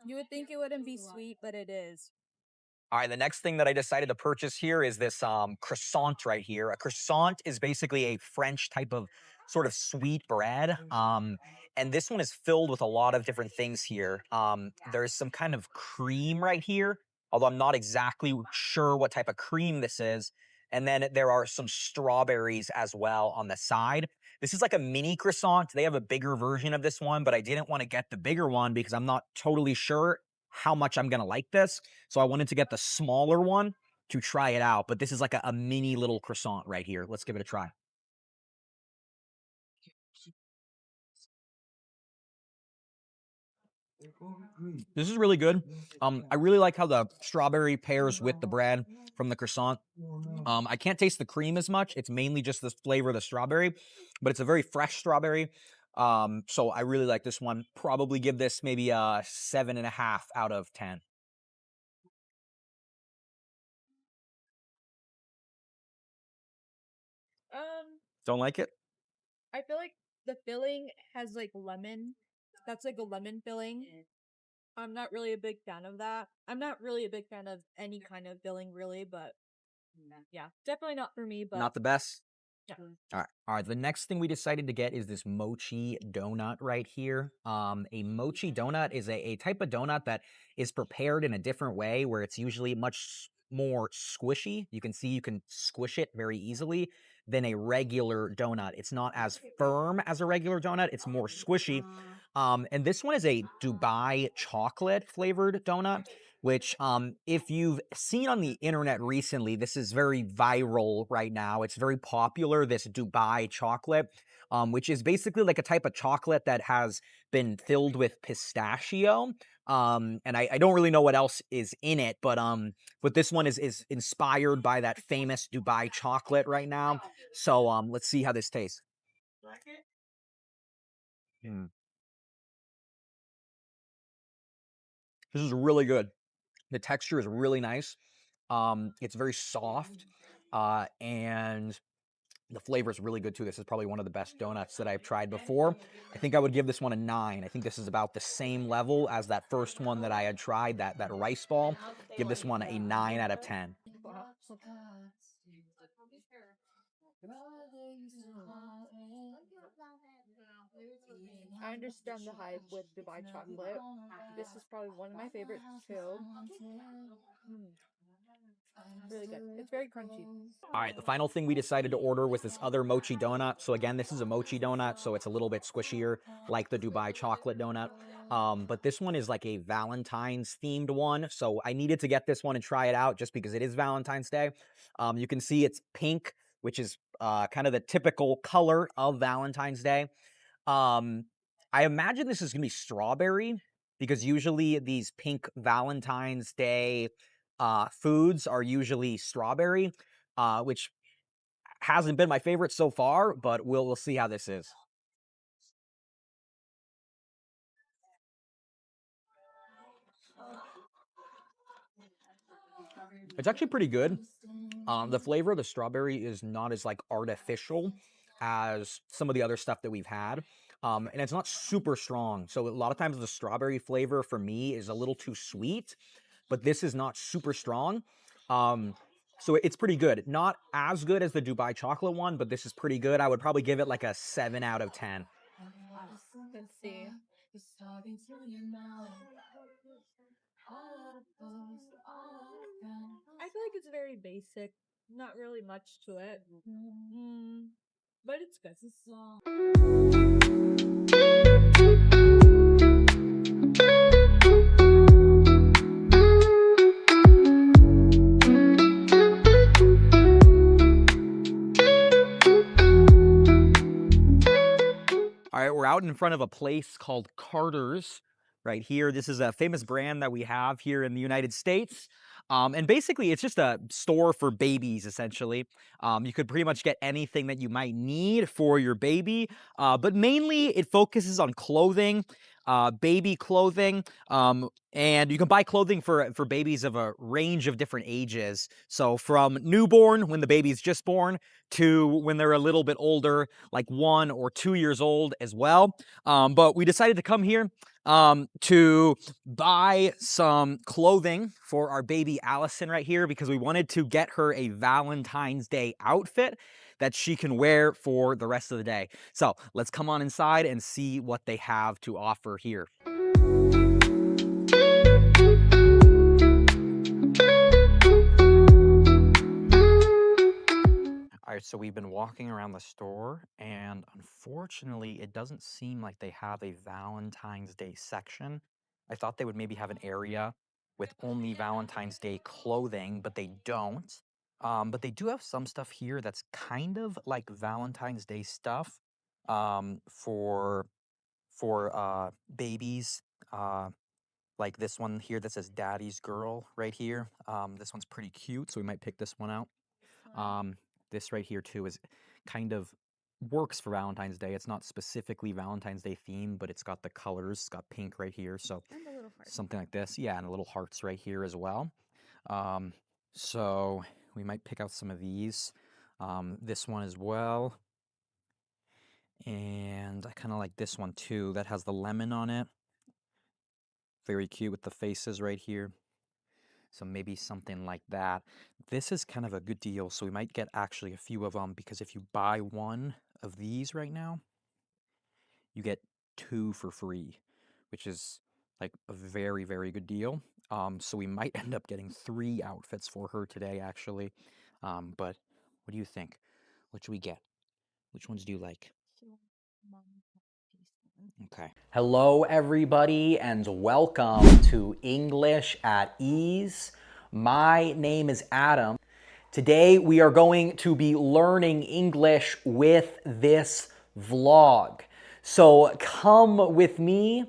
You would think it wouldn't be sweet, but it is. All right, the next thing that I decided to purchase here is this croissant right here. A croissant is basically a French type of sort of sweet bread. And this one is filled with a lot of different things here. There's some kind of cream right here, although I'm not exactly sure what type of cream this is. And then there are some strawberries as well on the side. This is like a mini croissant. They have a bigger version of this one, but I didn't want to get the bigger one because I'm not totally sure how much I'm going to like this. So I wanted to get the smaller one to try it out. But this is like a mini little croissant right here. Let's give it a try. This is really good. I really like how the strawberry pairs with the bread from the croissant. I can't taste the cream as much. It's mainly just the flavor of the strawberry, but it's a very fresh strawberry. So I really like this one. Probably give this maybe a 7.5 out of 10. Don't like it? I feel like the filling has like lemon. That's like a lemon filling. I'm not really a big fan of that. I'm not really a big fan of any kind of filling, really, but yeah, definitely not for me. But Not the best? yeah. All right. The next thing we decided to get is this mochi donut right here. A mochi donut is a type of donut that is prepared in a different way where it's usually much more squishy. You can see you can squish it very easily than a regular donut. It's not as firm as a regular donut. It's more squishy. And this one is a Dubai chocolate flavored donut, which if you've seen on the internet recently, this is very viral right now. It's very popular, this Dubai chocolate, which is basically like a type of chocolate that has been filled with pistachio. And I don't really know what else is in it, but this one is inspired by that famous Dubai chocolate right now. So let's see how this tastes. Mm. This is really good. The texture is really nice. It's very soft, and the flavor is really good too. This is probably one of the best donuts that I've tried before. I think I would give this one a 9. I think this is about the same level as that first one that I had tried, that rice ball. Give this one a 9 out of 10. I understand the hype with Dubai chocolate. This is probably one of my favorites too. Mm, really good. It's very crunchy. All right, the final thing we decided to order was this other mochi donut. So again, this is a mochi donut, so it's a little bit squishier, like the Dubai chocolate donut. But this one is like a Valentine's themed one. So I needed to get this one and try it out just because it is Valentine's Day. You can see it's pink, which is kind of the typical color of Valentine's Day. I imagine this is gonna be strawberry because usually these pink Valentine's Day foods are usually strawberry, which hasn't been my favorite so far, but we'll see how this is. It's actually pretty good. The flavor of the strawberry is not as like artificial as some of the other stuff that we've had. And it's not super strong. So a lot of times the strawberry flavor for me is a little too sweet, but this is not super strong. So it's pretty good. Not as good as the Dubai chocolate one, but this is pretty good. I would probably give it like a 7 out of 10. Let's see. I feel like it's very basic. Not really much to it. But it's good. All right, we're out in front of a place called Carter's right here. This is a famous brand that we have here in the United States. And basically, it's just a store for babies, essentially. You could pretty much get anything that you might need for your baby, but mainly it focuses on clothing, baby clothing, and you can buy clothing for babies of a range of different ages. So from newborn, when the baby's just born, to when they're a little bit older, like 1 or 2 years old as well. But we decided to come here to buy some clothing for our baby Allison right here because we wanted to get her a Valentine's Day outfit that she can wear for the rest of the day. So let's come on inside and see what they have to offer here. All right, so we've been walking around the store, and unfortunately, it doesn't seem like they have a Valentine's Day section. I thought they would maybe have an area with only Valentine's Day clothing, but they don't. But they do have some stuff here that's kind of like Valentine's Day stuff for babies. Like this one here that says Daddy's Girl right here. This one's pretty cute, so we might pick this one out. This right here too is kind of works for Valentine's Day. It's not specifically Valentine's Day themed, but it's got the colors. It's got pink right here, so And a little heart. something like this. Yeah, and a little hearts right here as well. So we might pick out some of these. This one as well. And I kind of like this one too. That has the lemon on it. Very cute with the faces right here. So maybe something like that. This is kind of a good deal, so we might get actually a few of them because if you buy one of these right now, you get 2 for free, which is like a very, very good deal. So we might end up getting 3 outfits for her today, actually. But what do you think? What should we get? Which ones do you like? Okay. Hello, everybody, and welcome to English at Ease. My name is Adam. Today, we are going to be learning English with this vlog. So come with me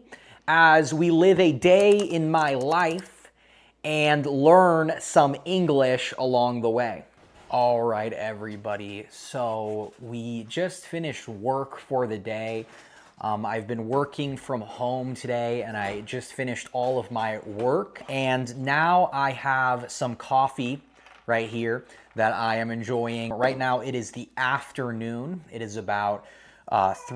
as we live a day in my life and learn some English along the way. All right, everybody. So we just finished work for the day. I've been working from home today and I just finished all of my work. And now I have some coffee right here that I am enjoying. Right now it is the afternoon. It is about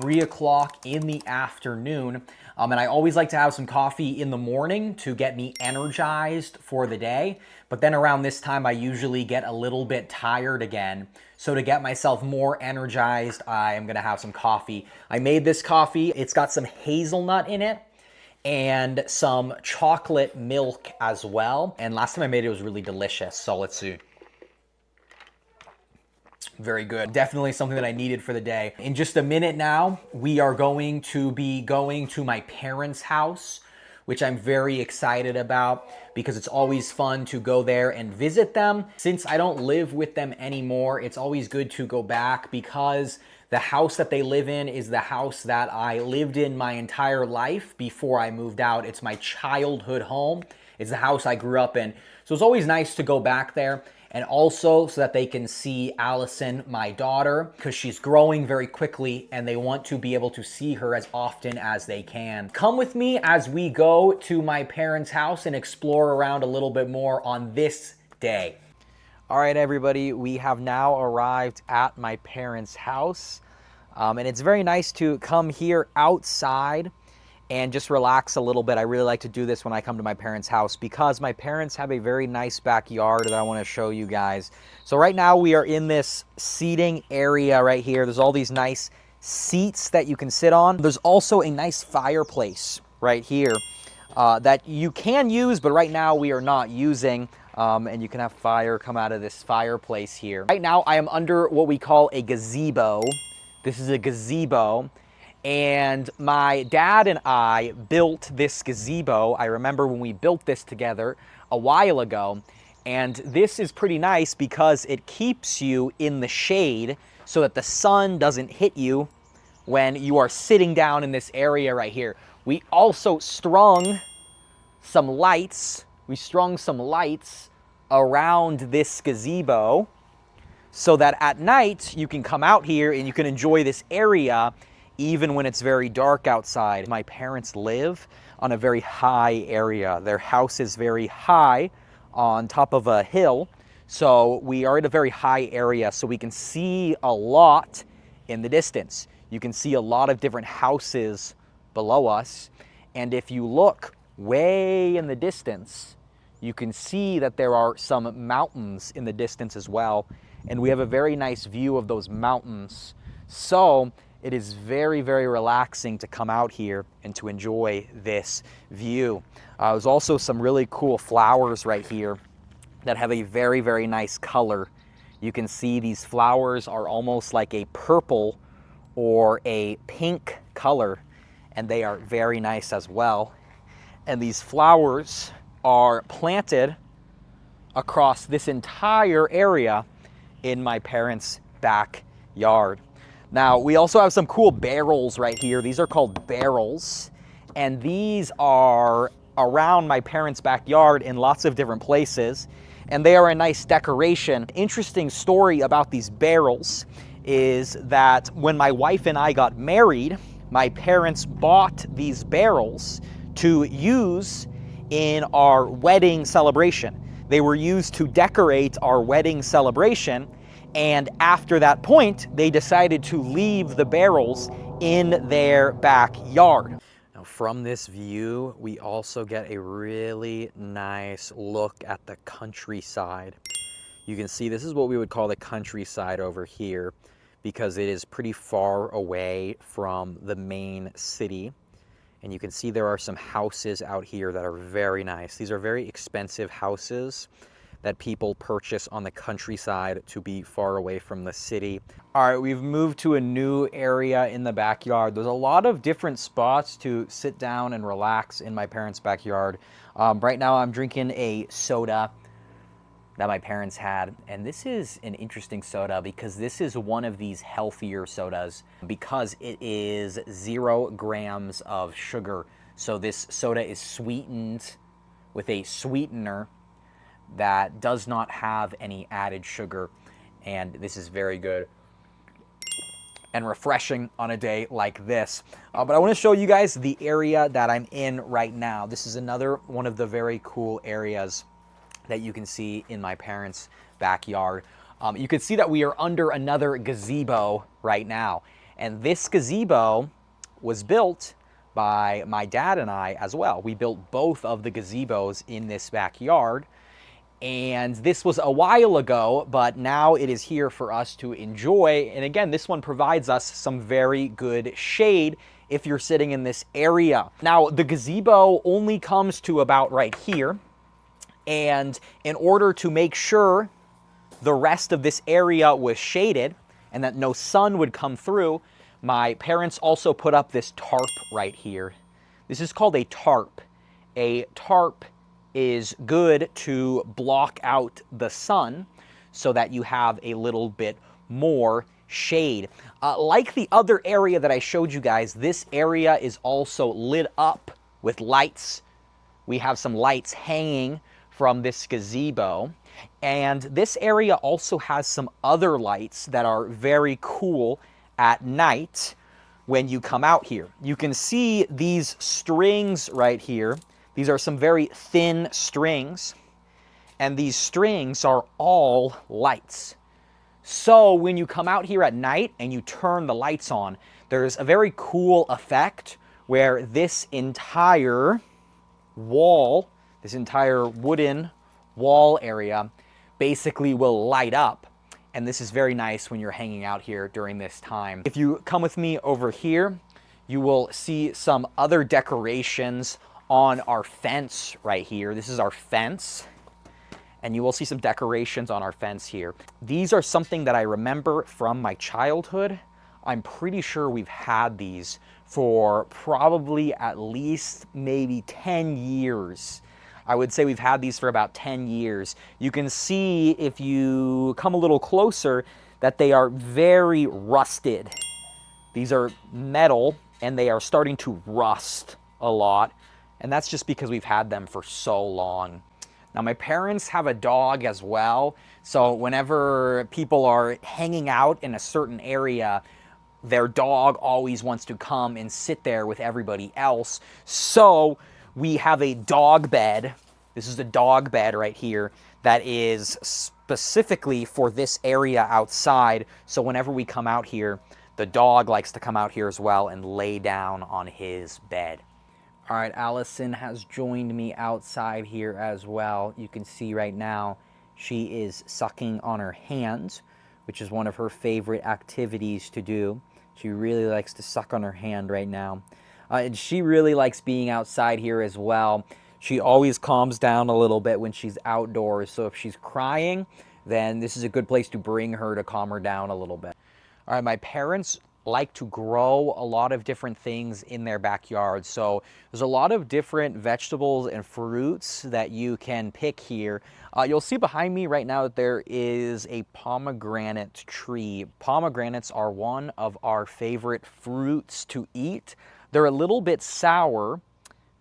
3 o'clock in the afternoon. And I always like to have some coffee in the morning to get me energized for the day. But then around this time, I usually get a little bit tired again. So to get myself more energized, I am gonna have some coffee. I made this coffee. It's got some hazelnut in it and some chocolate milk as well. And last time I made it, it was really delicious. So let's see. Very good. Definitely something that I needed for the day. In just a minute now, we are going to be going to my parents' house, which I'm very excited about because it's always fun to go there and visit them. Since I don't live with them anymore, it's always good to go back because the house that they live in is the house that I lived in my entire life before I moved out. It's my childhood home. It's the house I grew up in. So it's always nice to go back there. And also so that they can see Allison, my daughter, because she's growing very quickly and they want to be able to see her as often as they can. Come with me as we go to my parents' house and explore around a little bit more on this day. All right, everybody, we have now arrived at my parents' house. And it's very nice to come here outside and just relax a little bit. I really like to do this when I come to my parents' house because my parents have a very nice backyard that I want to show you guys. So right now we are in this seating area right here. There's all these nice seats that you can sit on. There's also a nice fireplace right here that you can use, but right now we are not using. And you can have fire come out of this fireplace here. Right now I am under what we call a gazebo. This is a gazebo. And my dad and I built this gazebo. I remember when we built this together a while ago. And this is pretty nice because it keeps you in the shade so that the sun doesn't hit you when you are sitting down in this area right here. We also strung some lights. We strung some lights around this gazebo so that at night you can come out here and you can enjoy this area even when it's very dark outside. My parents live on a very high area. Their house is very high on top of a hill. So we are in a very high area, so we can see a lot in the distance. You can see a lot of different houses below us. And if you look way in the distance, you can see that there are some mountains in the distance as well. And we have a very nice view of those mountains. So it is very, very relaxing to come out here and to enjoy this view. There's also some really cool flowers right here that have a very, very nice color. You can see these flowers are almost like a purple or a pink color, and they are very nice as well. And these flowers are planted across this entire area in my parents' backyard. Now, we also have some cool barrels right here. These are called barrels, and these are around my parents' backyard in lots of different places, and they are a nice decoration. Interesting story about these barrels is that when my wife and I got married, my parents bought these barrels to use in our wedding celebration. They were used to decorate our wedding celebration, and after that point, they decided to leave the barrels in their backyard. Now, from this view, we also get a really nice look at the countryside. You can see this is what we would call the countryside over here, because it is pretty far away from the main city. And you can see there are some houses out here that are very nice. These are very expensive houses that people purchase on the countryside to be far away from the city. All right, we've moved to a new area in the backyard. There's a lot of different spots to sit down and relax in my parents' backyard. Right now I'm drinking a soda that my parents had, and this is an interesting soda because this is one of these healthier sodas because it is 0 grams of sugar. So this soda is sweetened with a sweetener that does not have any added sugar, and this is very good and refreshing on a day like this. But I want to show you guys the area that I'm in right now. This is another one of the very cool areas that you can see in my parents' backyard. You can see that we are under another gazebo right now. And this gazebo was built by my dad and I as well. We built both of the gazebos in this backyard. And this was a while ago, but now it is here for us to enjoy. And again, this one provides us some very good shade if you're sitting in this area. Now, the gazebo only comes to about right here. And in order to make sure the rest of this area was shaded and that no sun would come through, my parents also put up this tarp right here. This is called a tarp. A tarp is good to block out the sun so that you have a little bit more shade. Like the other area that I showed you guys, this area is also lit up with lights. We have some lights hanging from this gazebo, and this area also has some other lights that are very cool at night when you come out here. You can see these strings right here. These are some very thin strings, and these strings are all lights. So when you come out here at night and you turn the lights on, there's a very cool effect where this entire wall, this entire wooden wall area basically will light up. And this is very nice when you're hanging out here during this time. If you come with me over here, you will see some other decorations on our fence right here. This is our fence, and you will see some decorations on our fence here. These are something that I remember from my childhood. I'm pretty sure we've had these for probably at least maybe 10 years. I would say we've had these for about 10 years. You can see if you come a little closer that they are very rusted. These are metal and they are starting to rust a lot. And that's just because we've had them for so long. Now, my parents have a dog as well. So whenever people are hanging out in a certain area, their dog always wants to come and sit there with everybody else. So we have a dog bed. This is the dog bed right here that is specifically for this area outside. So whenever we come out here, the dog likes to come out here as well and lay down on his bed. All right, Allison has joined me outside here as well. You can see right now she is sucking on her hands, which is one of her favorite activities to do. She really likes to suck on her hand right now. And she really likes being outside here as well. She always calms down a little bit when she's outdoors. So if she's crying, then this is a good place to bring her to calm her down a little bit. All right, my parents like to grow a lot of different things in their backyard. So there's a lot of different vegetables and fruits that you can pick here. You'll see behind me right now that there is a pomegranate tree. Pomegranates are one of our favorite fruits to eat. They're a little bit sour.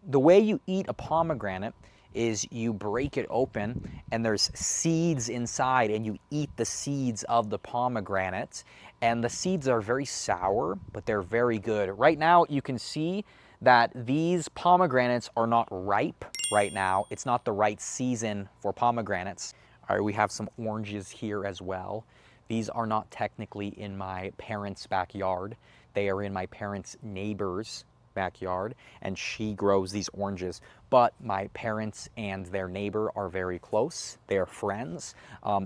The way you eat a pomegranate is you break it open and there's seeds inside and you eat the seeds of the pomegranate. And the seeds are very sour, but they're very good. Right now you can see that these pomegranates are not ripe right now. It's not the right season for pomegranates. All right, we have some oranges here as well. These are not technically in my parents' backyard. They are in my parents' neighbor's backyard, and she grows these oranges. But my parents and their neighbor are very close. They are friends,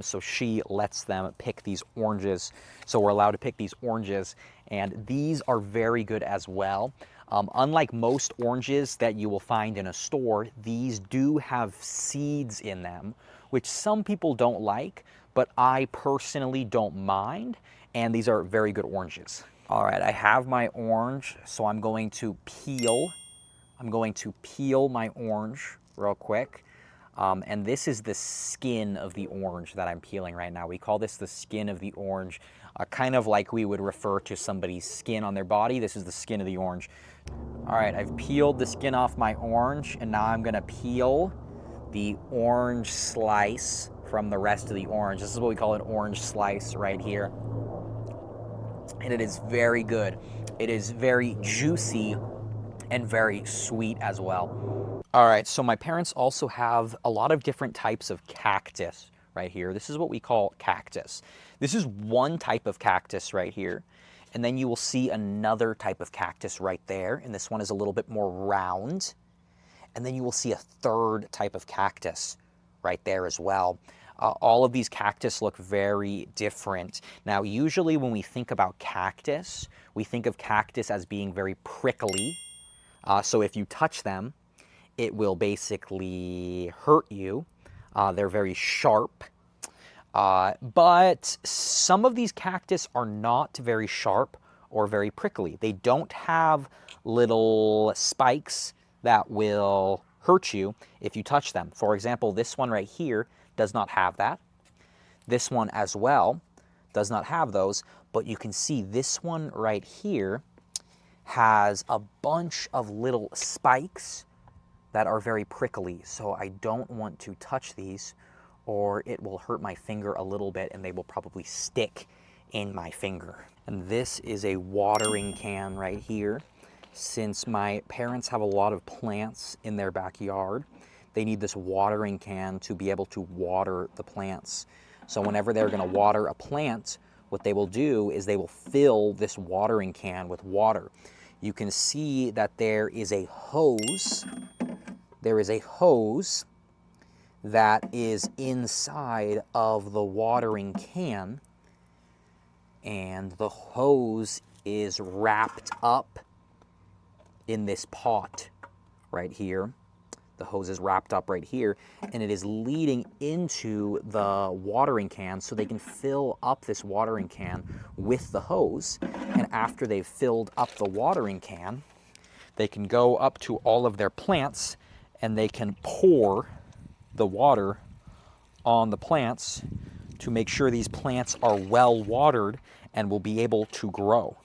so she lets them pick these oranges. So we're allowed to pick these oranges, and these are very good as well. Unlike most oranges that you will find in a store, these do have seeds in them, which some people don't like, but I personally don't mind, and these are very good oranges. All right, I have my orange, so I'm going to peel. I'm going to peel my orange real quick. And this is the skin of the orange that I'm peeling right now. We call this the skin of the orange, kind of like we would refer to somebody's skin on their body. This is the skin of the orange. All right, I've peeled the skin off my orange, and now I'm gonna peel the orange slice from the rest of the orange. This is what we call an orange slice right here. And it is very good. It is very juicy and very sweet as well. All right, so my parents also have a lot of different types of cactus right here. This is what we call cactus. This is one type of cactus right here. And then you will see another type of cactus right there. And this one is a little bit more round. And then you will see a third type of cactus right there as well. All of these cactus look very different. Now, usually when we think about cactus, we think of cactus as being very prickly. So if you touch them, it will basically hurt you. They're very sharp. But some of these cactus are not very sharp or very prickly. They don't have little spikes that will hurt you if you touch them. For example, this one right here does not have that. This one as well does not have those, but you can see this one right here has a bunch of little spikes that are very prickly. So I don't want to touch these or it will hurt my finger a little bit and they will probably stick in my finger. And this is a watering can right here. Since my parents have a lot of plants in their backyard, they need this watering can to be able to water the plants. So whenever they're going to water a plant, what they will do is they will fill this watering can with water. You can see that there is a hose. There is a hose that is inside of the watering can, and the hose is wrapped up in this pot right here. The hose is wrapped up right here, and it is leading into the watering can so they can fill up this watering can with the hose. And after they've filled up the watering can, they can go up to all of their plants and they can pour the water on the plants to make sure these plants are well watered and will be able to grow.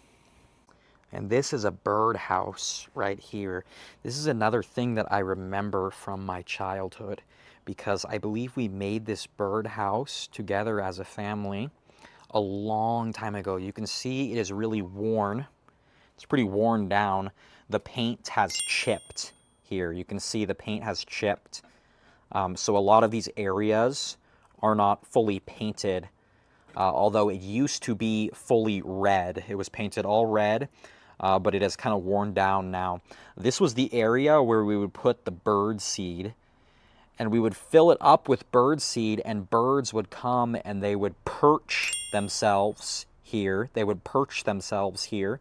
And this is a birdhouse right here. This is another thing that I remember from my childhood because I believe we made this birdhouse together as a family a long time ago. You can see it is really worn. It's pretty worn down. The paint has chipped here. You can see the paint has chipped. So a lot of these areas are not fully painted, although it used to be fully red. It was painted all red. but it has kind of worn down now. This was the area where we would put the bird seed, and we would fill it up with bird seed, and birds would come and they would perch themselves here. They would perch themselves here,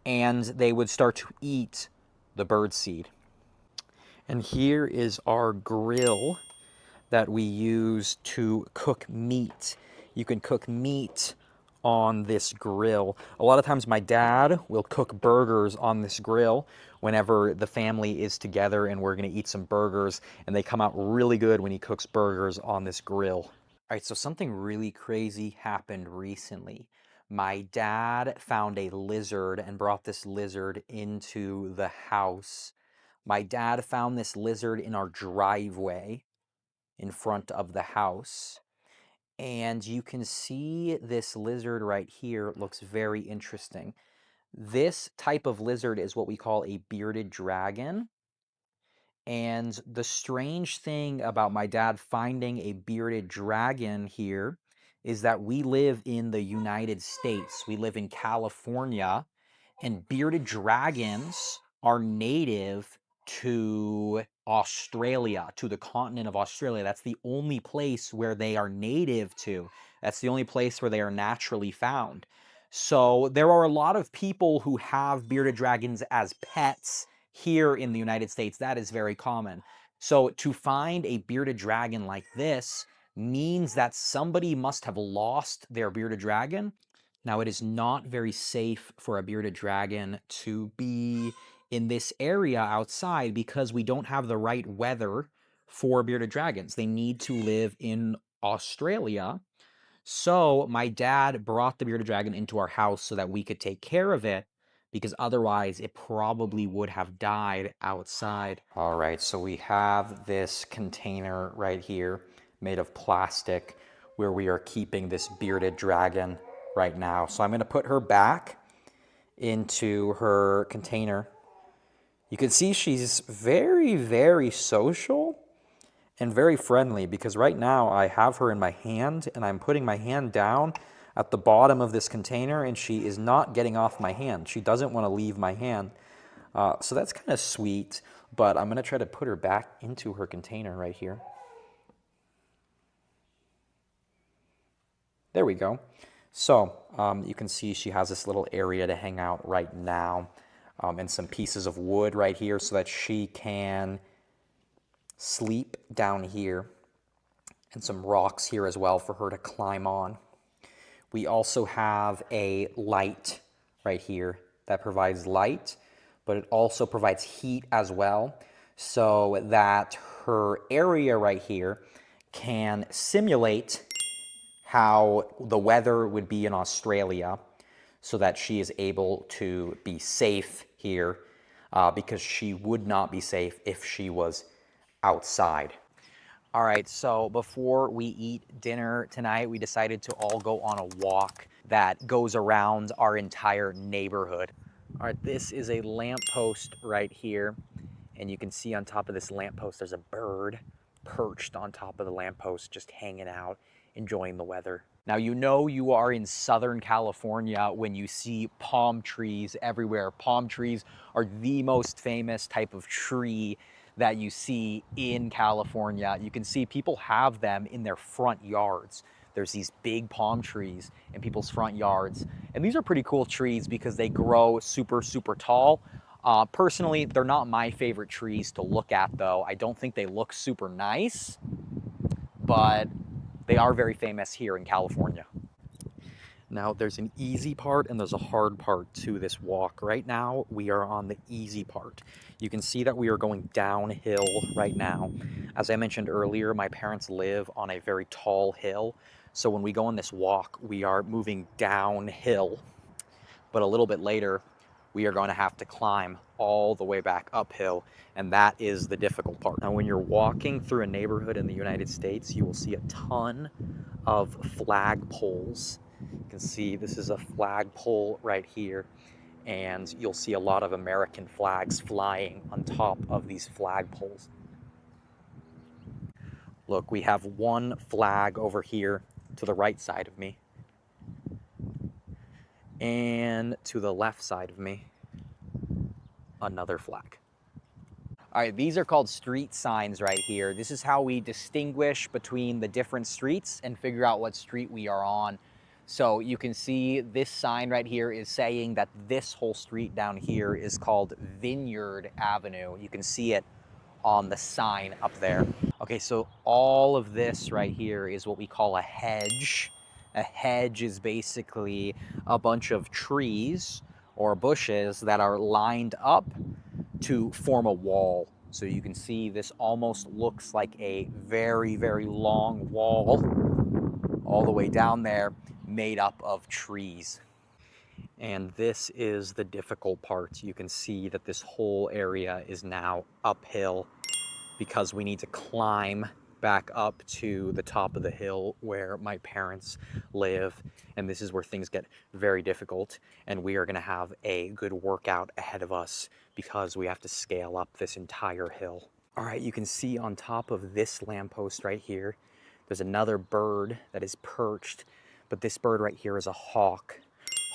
and they would start to eat the bird seed. And here is our grill that we use to cook meat. You can cook meat on this grill. A lot of times my dad will cook burgers on this grill whenever the family is together and we're gonna eat some burgers, and they come out really good when he cooks burgers on this grill. All right, so something really crazy happened recently. My dad found a lizard and brought this lizard into the house. My dad found this lizard in our driveway in front of the house. And you can see this lizard right here looks very interesting. This type of lizard is what we call a bearded dragon. And the strange thing about my dad finding a bearded dragon here is that we live in the United States. We live in California, and bearded dragons are native to Australia, to the continent of Australia. That's the only place where they are native to. That's the only place where they are naturally found. So there are a lot of people who have bearded dragons as pets here in the United States. That is very common. So to find a bearded dragon like this means that somebody must have lost their bearded dragon. Now, it is not very safe for a bearded dragon to be in this area outside because we don't have the right weather for bearded dragons. They need to live in Australia. So my dad brought the bearded dragon into our house so that we could take care of it, because otherwise it probably would have died outside. All right, so we have this container right here made of plastic where we are keeping this bearded dragon right now. So I'm going to put her back into her container. You can see she's very, very social and very friendly, because right now I have her in my hand and I'm putting my hand down at the bottom of this container and she is not getting off my hand. She doesn't want to leave my hand. So that's kind of sweet, but I'm going to try to put her back into her container right here. There we go. So you can see she has this little area to hang out right now, and some pieces of wood right here so that she can sleep down here, and some rocks here as well for her to climb on. We also have a light right here that provides light, but it also provides heat as well, so that her area right here can simulate how the weather would be in Australia, so that she is able to be safe here, because she would not be safe if she was outside. All right, so before we eat dinner tonight, we decided to all go on a walk that goes around our entire neighborhood. All right, this is a lamppost right here, and you can see on top of this lamppost there's a bird perched on top of the lamppost, just hanging out, enjoying the weather. Now, you know you are in Southern California when you see palm trees everywhere. Palm trees are the most famous type of tree that you see in California. You can see people have them in their front yards. There's these big palm trees in people's front yards. And these are pretty cool trees because they grow super, super tall. Personally, they're not my favorite trees to look at though. I don't think they look super nice, but they are very famous here in California. Now, there's an easy part and there's a hard part to this walk. Right now, we are on the easy part. You can see that we are going downhill right now. As I mentioned earlier, my parents live on a very tall hill. So when we go on this walk, we are moving downhill. But a little bit later, we are going to have to climb all the way back uphill, and that is the difficult part. Now, when you're walking through a neighborhood in the United States, you will see a ton of flagpoles. You can see this is a flagpole right here, and you'll see a lot of American flags flying on top of these flagpoles. Look, we have one flag over here to the right side of me, and to the left side of me. another flag. All right, these are called street signs right here. This is how we distinguish between the different streets and figure out what street we are on. So you can see this sign right here is saying that this whole street down here is called Vineyard Avenue. You can see it on the sign up there. Okay, so all of this right here is what we call a hedge. A hedge is basically a bunch of trees or bushes that are lined up to form a wall. So you can see this almost looks like a very, very long wall all the way down there made up of trees. And this is the difficult part. You can see that this whole area is now uphill because we need to climb back up to the top of the hill where my parents live. And this is where things get very difficult. And we are gonna have a good workout ahead of us because we have to scale up this entire hill. All right, you can see on top of this lamppost right here, there's another bird that is perched, but this bird right here is a hawk.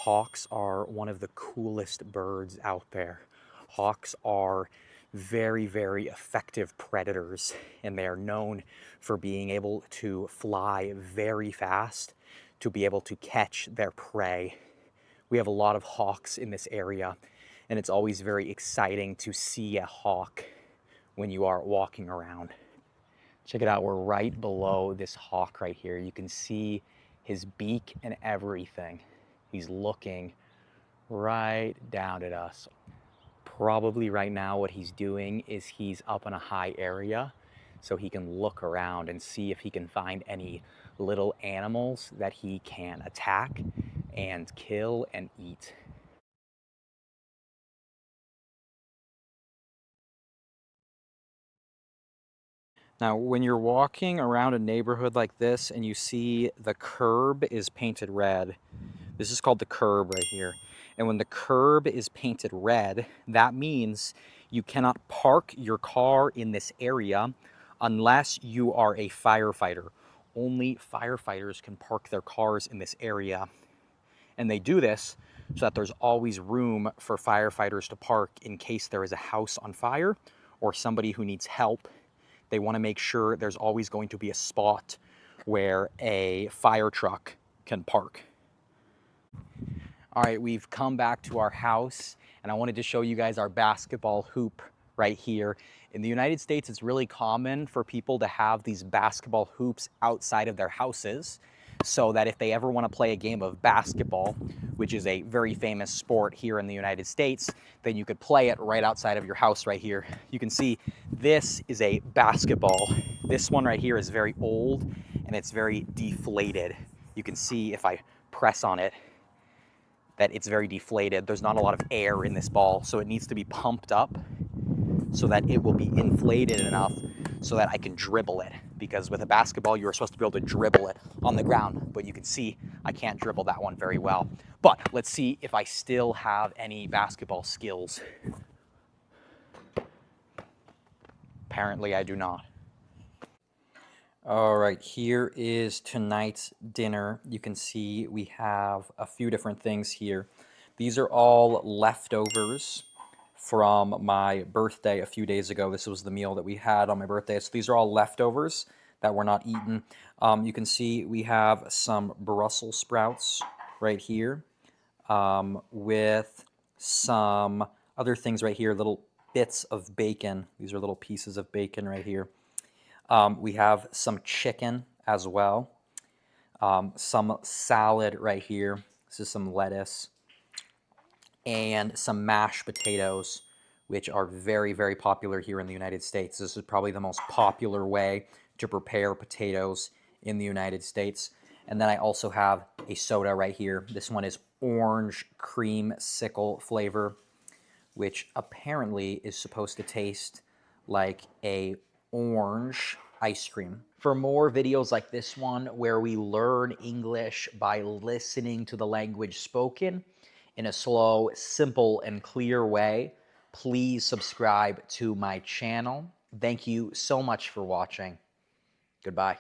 Hawks are one of the coolest birds out there. Hawks are very, very effective predators, and they are known for being able to fly very fast to be able to catch their prey. We have a lot of hawks in this area, and it's always very exciting to see a hawk when you are walking around. Check it out, we're right below this hawk right here. You can see his beak and everything. He's looking right down at us. Probably right now what he's doing is he's up in a high area so he can look around and see if he can find any little animals that he can attack and kill and eat. Now, when you're walking around a neighborhood like this and you see the curb is painted red, this is called the curb right here. And when the curb is painted red, that means you cannot park your car in this area unless you are a firefighter. Only firefighters can park their cars in this area. And they do this so that there's always room for firefighters to park in case there is a house on fire or somebody who needs help. They want to make sure there's always going to be a spot where a fire truck can park. All right, we've come back to our house, and I wanted to show you guys our basketball hoop right here. In the United States, it's really common for people to have these basketball hoops outside of their houses so that if they ever want to play a game of basketball, which is a very famous sport here in the United States, then you could play it right outside of your house right here. You can see this is a basketball. This one right here is very old and it's very deflated. You can see if I press on it that it's very deflated. There's not a lot of air in this ball, so it needs to be pumped up so that it will be inflated enough so that I can dribble it. Because with a basketball, you're supposed to be able to dribble it on the ground, but you can see I can't dribble that one very well. But let's see if I still have any basketball skills. Apparently I do not. All right, here is tonight's dinner. You can see we have a few different things here. These are all leftovers from my birthday a few days ago. This was the meal that we had on my birthday. So these are all leftovers that were not eaten. You can see we have some Brussels sprouts right here with some other things right here, little bits of bacon. These are little pieces of bacon right here. We have some chicken as well, some salad right here. This is some lettuce and some mashed potatoes, which are very, very popular here in the United States. This is probably the most popular way to prepare potatoes in the United States. And then I also have a soda right here. This one is orange creamsicle flavor, which apparently is supposed to taste like a orange ice cream. For more videos like this one, where we learn English by listening to the language spoken in a slow, simple, and clear way, please subscribe to my channel. Thank you so much for watching. Goodbye.